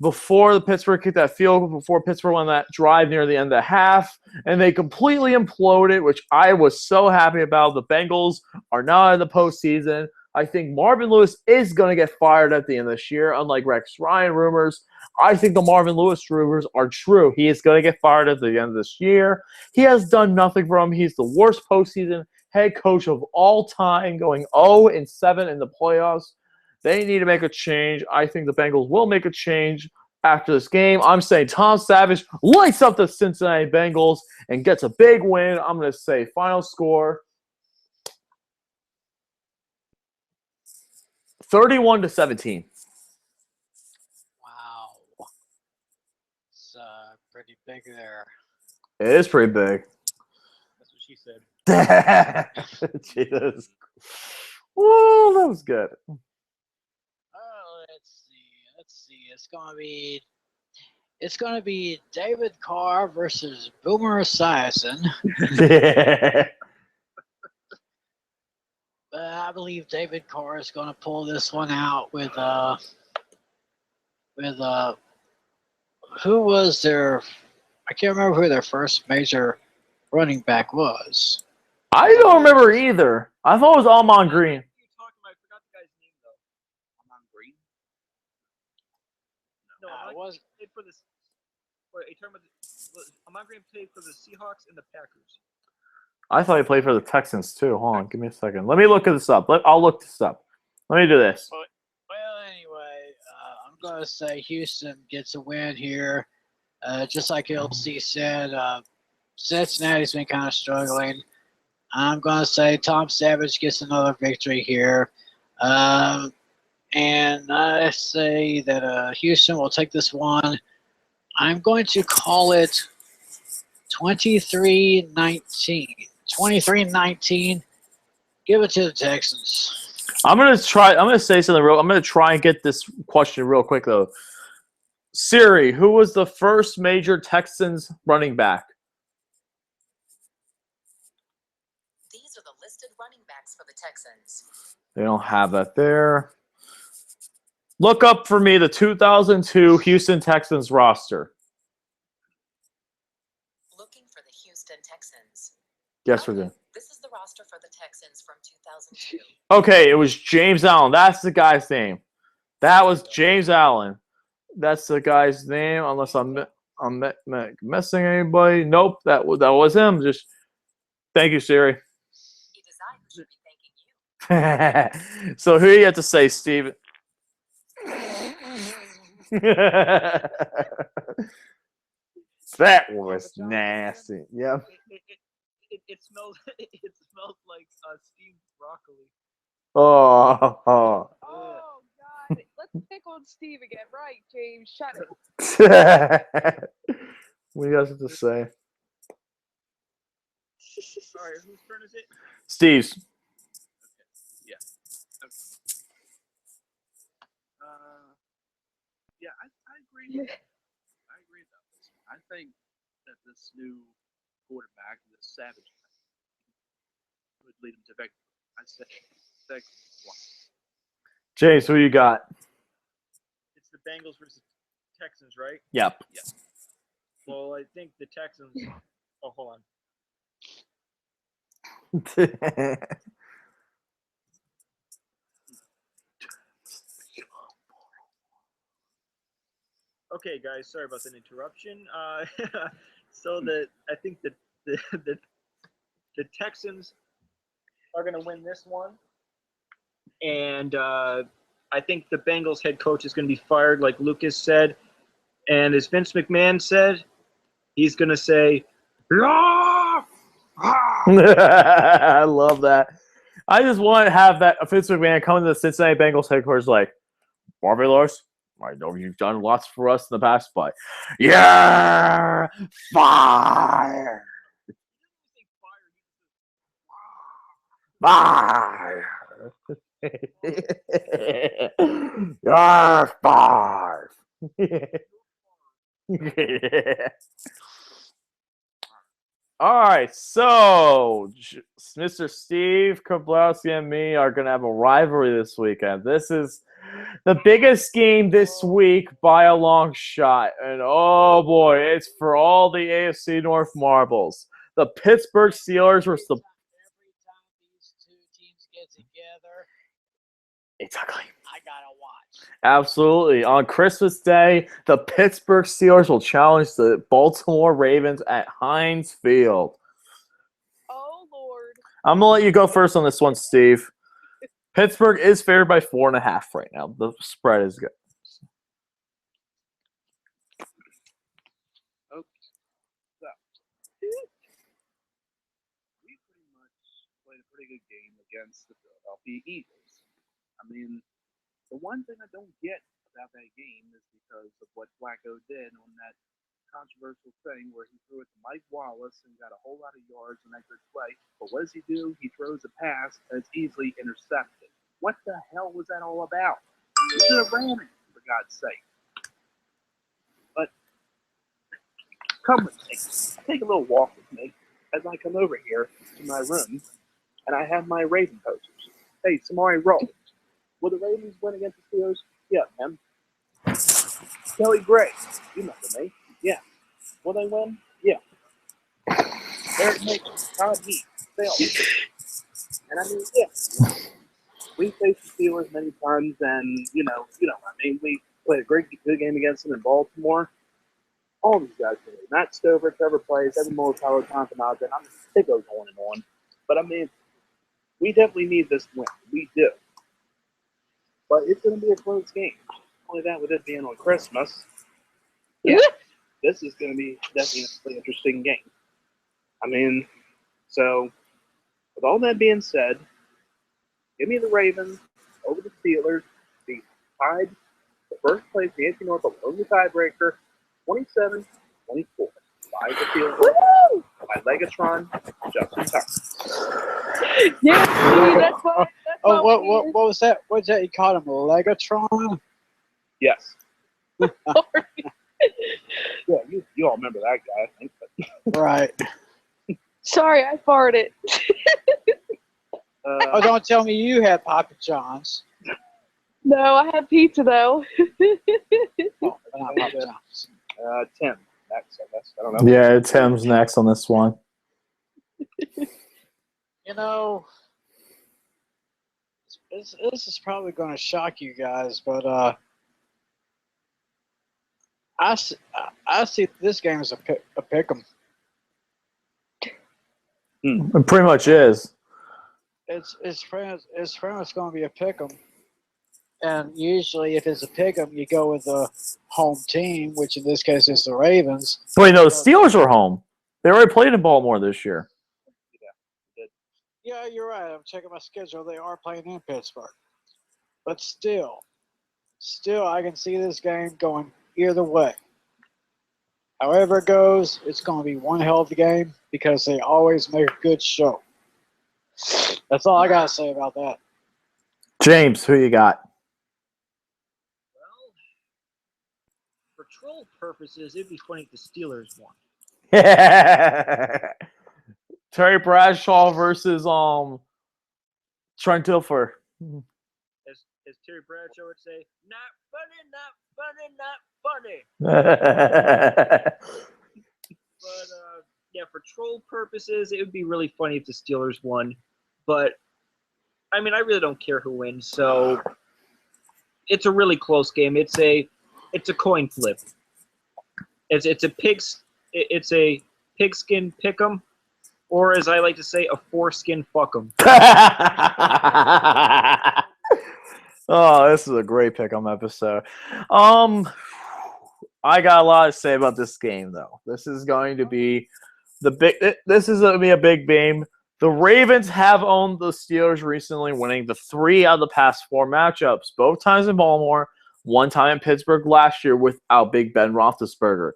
before the Pittsburgh kicked that field goal, before Pittsburgh won that drive near the end of the half, and they completely imploded, which I was so happy about. The Bengals are now in the postseason. I think Marvin Lewis is going to get fired at the end of this year, unlike Rex Ryan rumors. I think the Marvin Lewis rumors are true. He is going to get fired at the end of this year. He has done nothing for him. He's the worst postseason head coach of all time, going 0-7 in the playoffs. They need to make a change. I think the Bengals will make a change after this game. I'm saying Tom Savage lights up the Cincinnati Bengals and gets a big win. I'm going to say final score 31-17. Wow. It's pretty big there. It is pretty big. That's what she said. Jesus. Whoa, that was good. Oh, let's see. It's gonna be David Carr versus Boomer Esiason. But I believe David Carr is gonna pull this one out with who was their, I can't remember who their first major running back was. I don't remember either. I thought it was Almond Green. What are you talking about? I forgot the guy's name though. Amon Green? No, it was. Played for this. Wait, are you talking about Amon Green played for the Seahawks and the Packers. I thought he played for the Texans too. Hold on, give me a second. Let me look this up. I'll look this up. Let me do this. Well, anyway, I'm going to say Houston gets a win here. Just like LC said, Cincinnati's been kind of struggling. I'm going to say Tom Savage gets another victory here. And I say that Houston will take this one. I'm going to call it 23-19. 23-19. Give it to the Texans. I'm gonna say something real. I'm gonna try and get this question real quick though. Siri, who was the first major Texans running back? These are the listed running backs for the Texans. They don't have that there. Look up for me the 2002 Houston Texans roster. Looking for the Houston Texans. Yes, we're good. This is the roster for the Texans from 2002. Okay, it was James Allen. That's the guy's name. That was James Allen. That's the guy's name, unless I'm missing anybody. Nope, that was him. Just thank you, Siri. It is I who should be thanking you. So who do you have to say, Steven? That was nasty. Yeah. It It smells. It smells like steamed broccoli. Oh. Oh God! Let's pick on Steve again, right, James? Shut it. What do you guys have to say? All right, whose turn is it? Steve's. Yeah, I agree. I agree about this. I think that this new quarterback, this Savage, would lead him to victory. I say 6-1. James, who you got? It's the Bengals versus Texans, right? Yep. Well, I think the Texans. Oh, hold on. Okay, guys, sorry about that interruption. So I think the Texans are going to win this one, and I think the Bengals head coach is going to be fired, like Lucas said, and as Vince McMahon said, he's going to say, "Ah! Ah!" I love that. I just want to have that Vince McMahon come to the Cincinnati Bengals headquarters like, Marvin Lewis, I know you've done lots for us in the past, but yeah, fire. Fire. You're five. All right, so Mr. Steve Koblowski and me are going to have a rivalry this weekend. This is the biggest game this week by a long shot. And oh boy, it's for all the AFC North marbles. The Pittsburgh Steelers versus the... Every time these two teams get together, It's ugly. I gotta watch. Absolutely. On Christmas Day, the Pittsburgh Steelers will challenge the Baltimore Ravens at Heinz Field. Oh Lord. I'm going to let you go first on this one, Steve. Pittsburgh is favored by 4.5 right now. The spread is good. Okay. So, we pretty much played a pretty good game against the Philadelphia Eagles. I mean, the one thing I don't get about that game is because of what Flacco did on that controversial thing where he threw it to Mike Wallace and got a whole lot of yards on that good play. But what does he do? He throws a pass that's easily intercepted. What the hell was that all about? You should have ran it, for God's sake. But come with me. Take a little walk with me as I come over here to my room and I have my Raven posters. Hey, Samari, roll. Will the Ravens win against the Steelers? Yeah, man. Kelly Gray, you remember me? Yeah. Will they win? Yeah. Eric Mason, Todd Heath, they all. And I mean, yeah. We faced the Steelers many times, and you know what I mean. We played a good game against them in Baltimore. All these guys do. Matt Stover, Trevor Plays, Evan Molotalo, Jonathan Ogden. I'm it goes on and on. But I mean, we definitely need this win. We do. But it's going to be a close game. Only that with it being on Christmas. Yeah, this is going to be definitely an interesting game. I mean, so with all that being said, give me the Ravens over the Steelers. Be tied the first place, the AFC North alone the tiebreaker, 27-24. By the field goal by Legatron, Justin Tucker. Yeah, that's what. Oh, what was that? What's that? You called him Legatron? Yes. Yeah, you all remember that guy, I think. But, Right. Sorry, I farted. Oh, don't tell me you had Papa John's. No, I had pizza though. Oh, not Papa John's. Tim, next, I guess. I don't know. Yeah, Tim's next on this one. You know, this is probably going to shock you guys, but I see this game as a pick 'em. It pretty much is. It's pretty much going to be a pick 'em. And usually, if it's a pick 'em, you go with the home team, which in this case is the Ravens. Wait, no, the Steelers are home. They already played in Baltimore this year. Yeah, you're right. I'm checking my schedule. They are playing in Pittsburgh. But still, I can see this game going either way. However it goes, it's going to be one hell of a game because they always make a good show. That's all I got to say about that. James, who you got? Well, for troll purposes, it'd be funny if the Steelers won. Terry Bradshaw versus Trent Dilfer. As Terry Bradshaw would say, not funny, not funny, not funny. But yeah, for troll purposes, it would be really funny if the Steelers won. But I mean, I really don't care who wins. So it's a really close game. It's a coin flip. It's a pigskin pick'em, or as I like to say, a foreskin fuck'em. Oh, this is a great pick-em episode. I got a lot to say about this game, though. This is going to be This is going to be a big game. The Ravens have owned the Steelers recently, winning the 3 out of the past 4 matchups, both times in Baltimore, one time in Pittsburgh last year without Big Ben Roethlisberger.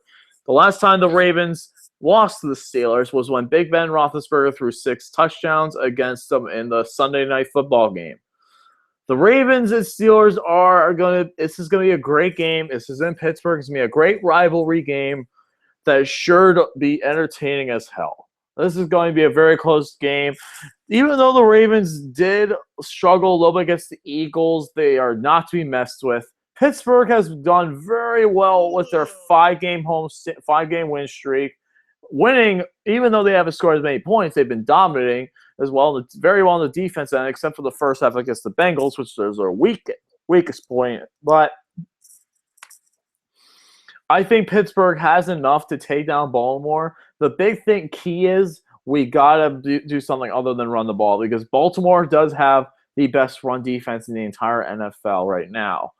The last time the Ravens lost to the Steelers was when Big Ben Roethlisberger threw 6 touchdowns against them in the Sunday Night Football game. The Ravens and Steelers this is going to be a great game. This is in Pittsburgh. It's going to be a great rivalry game that is sure to be entertaining as hell. This is going to be a very close game. Even though the Ravens did struggle a little bit against the Eagles, they are not to be messed with. Pittsburgh has done very well with their 5-game win streak. Winning, even though they haven't scored as many points, they've been dominating as well, very well on the defense end, except for the first half against the Bengals, which is their weakest point. But I think Pittsburgh has enough to take down Baltimore. The big key is we got to do something other than run the ball, because Baltimore does have the best run defense in the entire NFL right now.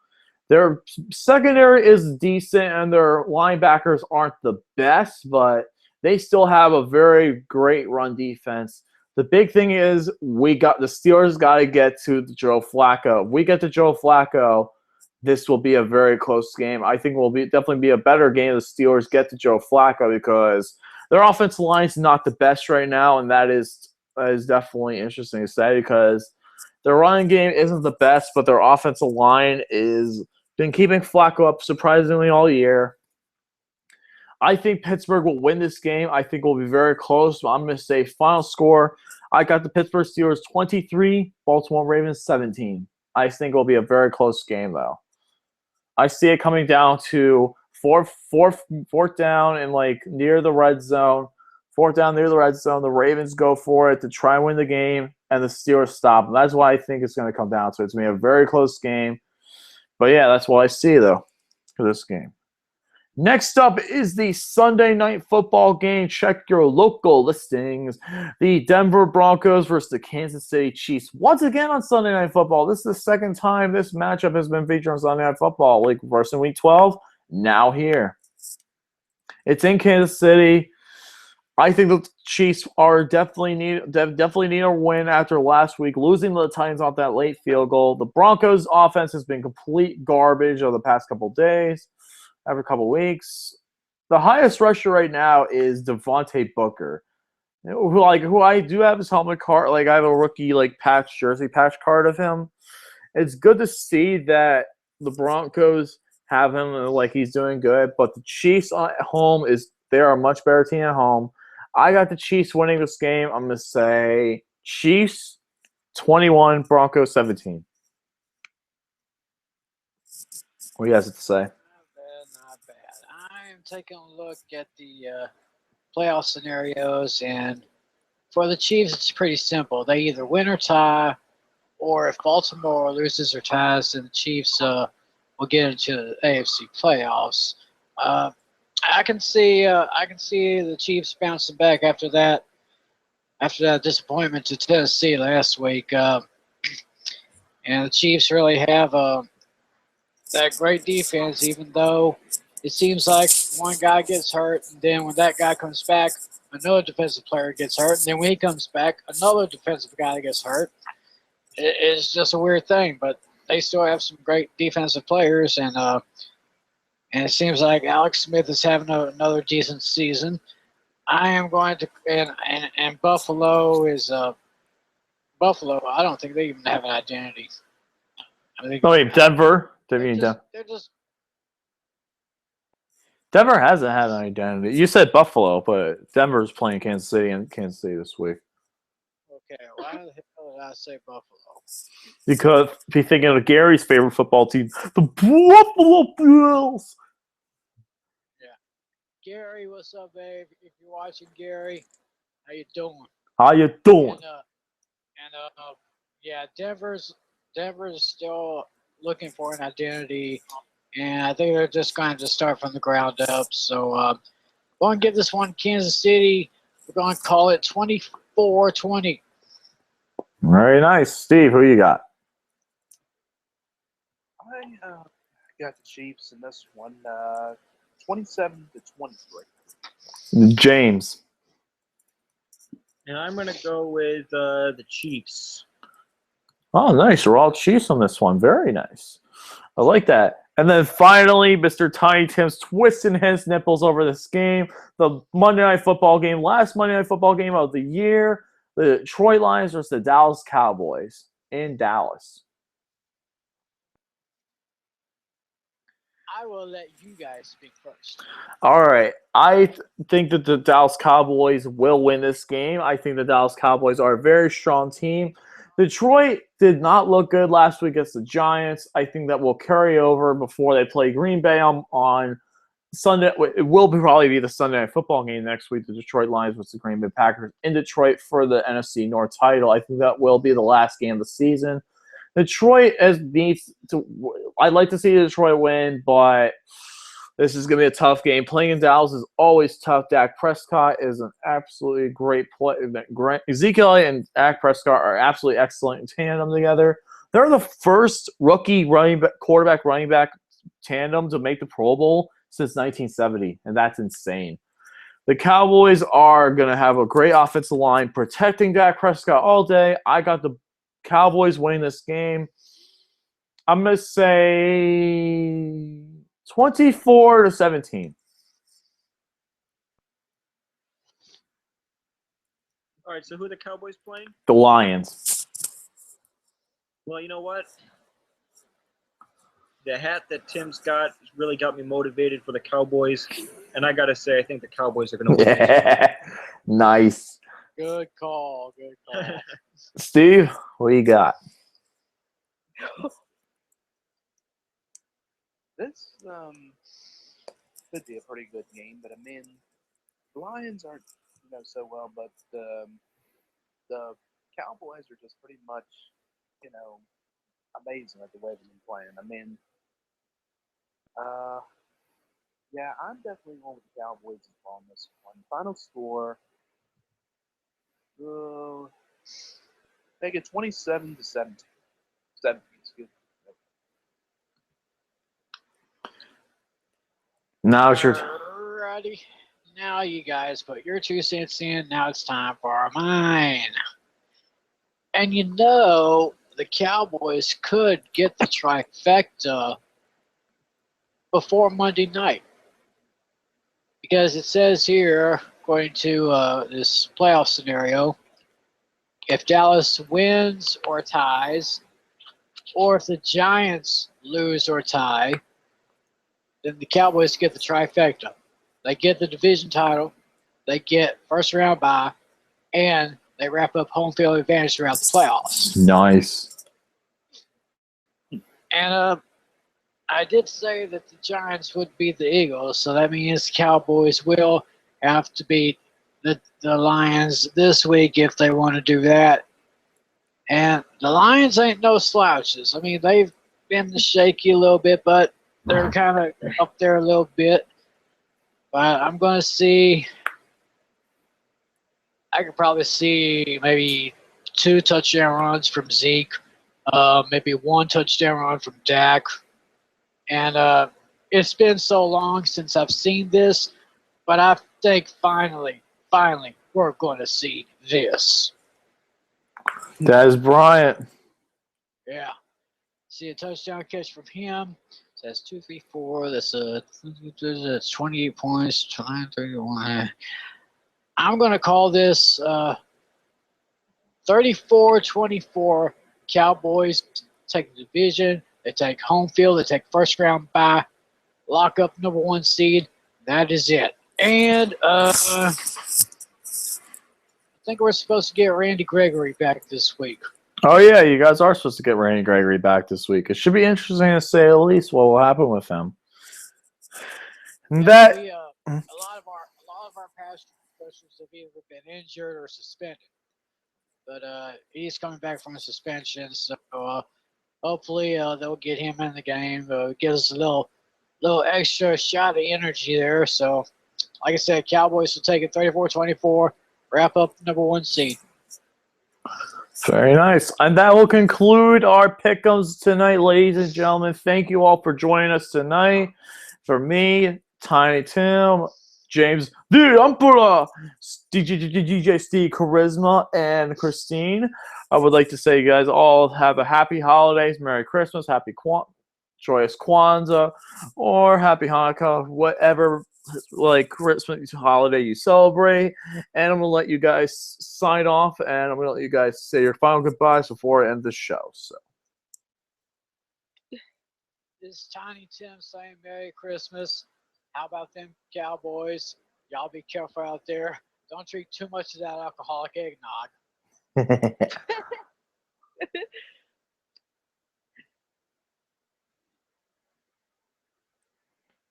Their secondary is decent, and their linebackers aren't the best, but they still have a very great run defense. The big thing is the Steelers got to get to Joe Flacco. If we get to Joe Flacco, this will be a very close game. I think it will definitely be a better game if the Steelers get to Joe Flacco, because their offensive line is not the best right now, and that is definitely interesting to say, because their running game isn't the best, but their offensive line is been keeping Flacco up surprisingly all year. I think Pittsburgh will win this game. I think it will be very close. I'm going to say final score. I got the Pittsburgh Steelers 23, Baltimore Ravens 17. I think it will be a very close game, though. I see it coming down to fourth down and near the red zone. 4th down near the red zone. The Ravens go for it to try and win the game, and the Steelers stop them. That's why I think it's going to come down to. It's going to be a very close game. But yeah, that's what I see, though, for this game. Next up is the Sunday Night Football game. Check your local listings. The Denver Broncos versus the Kansas City Chiefs. Once again on Sunday Night Football. This is the second time this matchup has been featured on Sunday Night Football. First in Week 12, now here. It's in Kansas City. I think the Chiefs are definitely need a win after last week, losing to the Titans off that late field goal. The Broncos' offense has been complete garbage over the past couple days. Every couple weeks. The highest rusher right now is Devontae Booker, who I do have his helmet card. I have a rookie jersey patch card of him. It's good to see that the Broncos have him and he's doing good. But the Chiefs at home they are a much better team at home. I got the Chiefs winning this game. I'm gonna say Chiefs 21, Broncos 17. What do you guys have to say? Not bad. I'm taking a look at the playoff scenarios, and for the Chiefs, it's pretty simple. They either win or tie, or if Baltimore loses or ties, then the Chiefs will get into the AFC playoffs. I can see the Chiefs bouncing back after that disappointment to Tennessee last week, and the Chiefs really have that great defense, even though it seems like one guy gets hurt, and then when that guy comes back, another defensive player gets hurt, and then when he comes back, another defensive guy gets hurt. It's just a weird thing, but they still have some great defensive players, and it seems like Alex Smith is having another decent season. I am going to, and Buffalo is Buffalo. I don't think they even have an identity. I think, No, wait, Denver. they're just Denver hasn't had an identity. You said Buffalo, but Denver's playing Kansas City and Kansas City this week. okay. Why the hell did I say Buffalo? Because if you're thinking of Gary's favorite football team, the Buffalo Bills. Gary, what's up, babe? If you're watching, Gary, how you doing? How you doing? Yeah, Denver's still looking for an identity, and I think they're just going to start from the ground up. So, we're going to give this one Kansas City. We're going to call it 24-20. Very nice, Steve. Who you got? I got the Chiefs in this one, 27-23. James. And I'm going to go with the Chiefs. Oh, nice. We're all Chiefs on this one. Very nice. I like that. And then finally, Mr. Tiny Tim's twisting his nipples over this game. The Monday Night Football game, last Monday Night Football game of the year. The Detroit Lions versus the Dallas Cowboys in Dallas. I will let you guys speak first. All right. I think that the Dallas Cowboys will win this game. I think the Dallas Cowboys are a very strong team. Detroit did not look good last week against the Giants. I think that will carry over before they play Green Bay on Sunday. It will probably be the Sunday Night Football game next week. The Detroit Lions versus the Green Bay Packers in Detroit for the NFC North title. I think that will be the last game of the season. Detroit needs to. I'd like to see Detroit win, but this is going to be a tough game. Playing in Dallas is always tough. Dak Prescott is an absolutely great play. Ezekiel and Dak Prescott are absolutely excellent in tandem together. They're the first rookie quarterback running back tandem to make the Pro Bowl since 1970, and that's insane. The Cowboys are going to have a great offensive line protecting Dak Prescott all day. I got the Cowboys winning this game. I'm going to say 24-17. All right, so who are the Cowboys playing? The Lions. Well, you know what? The hat that Tim's got really got me motivated for the Cowboys, and I got to say, I think the Cowboys are going to win. Yeah. Nice. Good call. Good call. Steve, what you got? This could be a pretty good game, but I mean, the Lions aren't so well, but the Cowboys are just pretty much amazing at the way they've been playing. I mean, yeah, I'm definitely going with the Cowboys as well on this one. Final score, make it 27-17. 17, excuse me. Now it's your turn. Alrighty. Now you guys put your 2 cents in. Now it's time for mine. And the Cowboys could get the trifecta before Monday night. Because it says here, according to this playoff scenario, if Dallas wins or ties, or if the Giants lose or tie, then the Cowboys get the trifecta. They get the division title, they get first round bye, and they wrap up home field advantage throughout the playoffs. Nice. And I did say that the Giants would beat the Eagles, so that means the Cowboys will have to beat the Lions this week if they want to do that. And the Lions ain't no slouches. I mean, they've been shaky a little bit, but they're kind of up there a little bit. But I'm going to see – I could probably see maybe 2 touchdown runs from Zeke, maybe 1 touchdown run from Dak. And it's been so long since I've seen this, but I think finally, we're going to see this. Des Bryant. Yeah. See a touchdown catch from him. So that's 2, 3, 4. That's 28 points. 31. I'm going to call this 34-24. Cowboys take the division. They take home field. They take first round bye. Lock up number 1 seed. That is it. And I think we're supposed to get Randy Gregory back this week. Oh, yeah, you guys are supposed to get Randy Gregory back this week. It should be interesting to say the least what will happen with him. And that a lot of our past rushers have either been injured or suspended. But he's coming back from a suspension, so hopefully they'll get him in the game. Give us a little extra shot of energy there. So, like I said, Cowboys will take it 34-24, wrap up number 1 seed. very nice. And that will conclude our pick'ems tonight, ladies and gentlemen. Thank you all for joining us tonight. For me, Tiny Tim, James, the Emperor, DJ Steve Charisma, and Christine, I would like to say you guys all have a happy holidays, Merry Christmas, Happy Joyous Kwanzaa, or Happy Hanukkah, whatever Christmas holiday you celebrate. And I'm going to let you guys sign off, and I'm going to let you guys say your final goodbyes before I end the show. So, This is Tiny Tim saying Merry Christmas. How about them Cowboys? Y'all be careful out there. Don't drink too much of that alcoholic eggnog.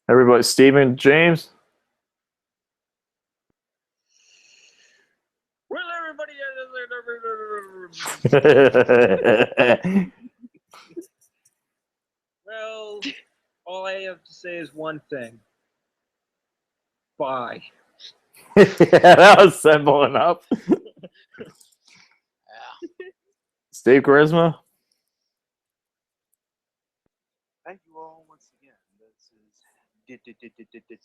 everybody, Steven, James. Well, everybody. Well, all I have to say is one thing. Bye. Yeah, that was simple enough. Yeah. Steve Charisma. Thank you all once again. This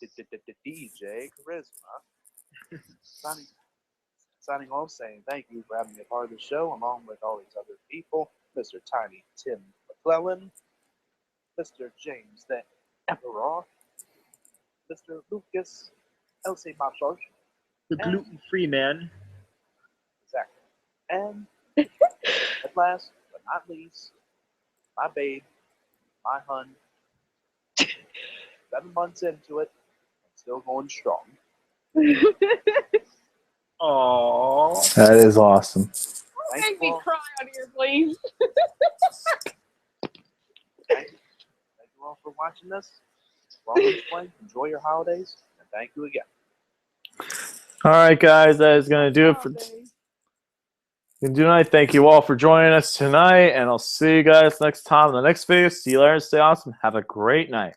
is DJ Charisma signing off, saying thank you for having me a part of the show, along with all these other people, Mr. Tiny Tim McClellan, Mr. James the Emperor, Mr. Lucas L.C. Marshall, The gluten-free man. Exactly. And at last, but not least, my babe, my hun, 7 months into it, and still going strong. Aww. That is awesome. Don't make me cry on here, please. Thank you all for watching this. Enjoy your holidays, and thank you again. All right, guys, that is going to do it for tonight. Thank you all for joining us tonight, and I'll see you guys next time in the next video. See you later. Stay awesome. Have a great night.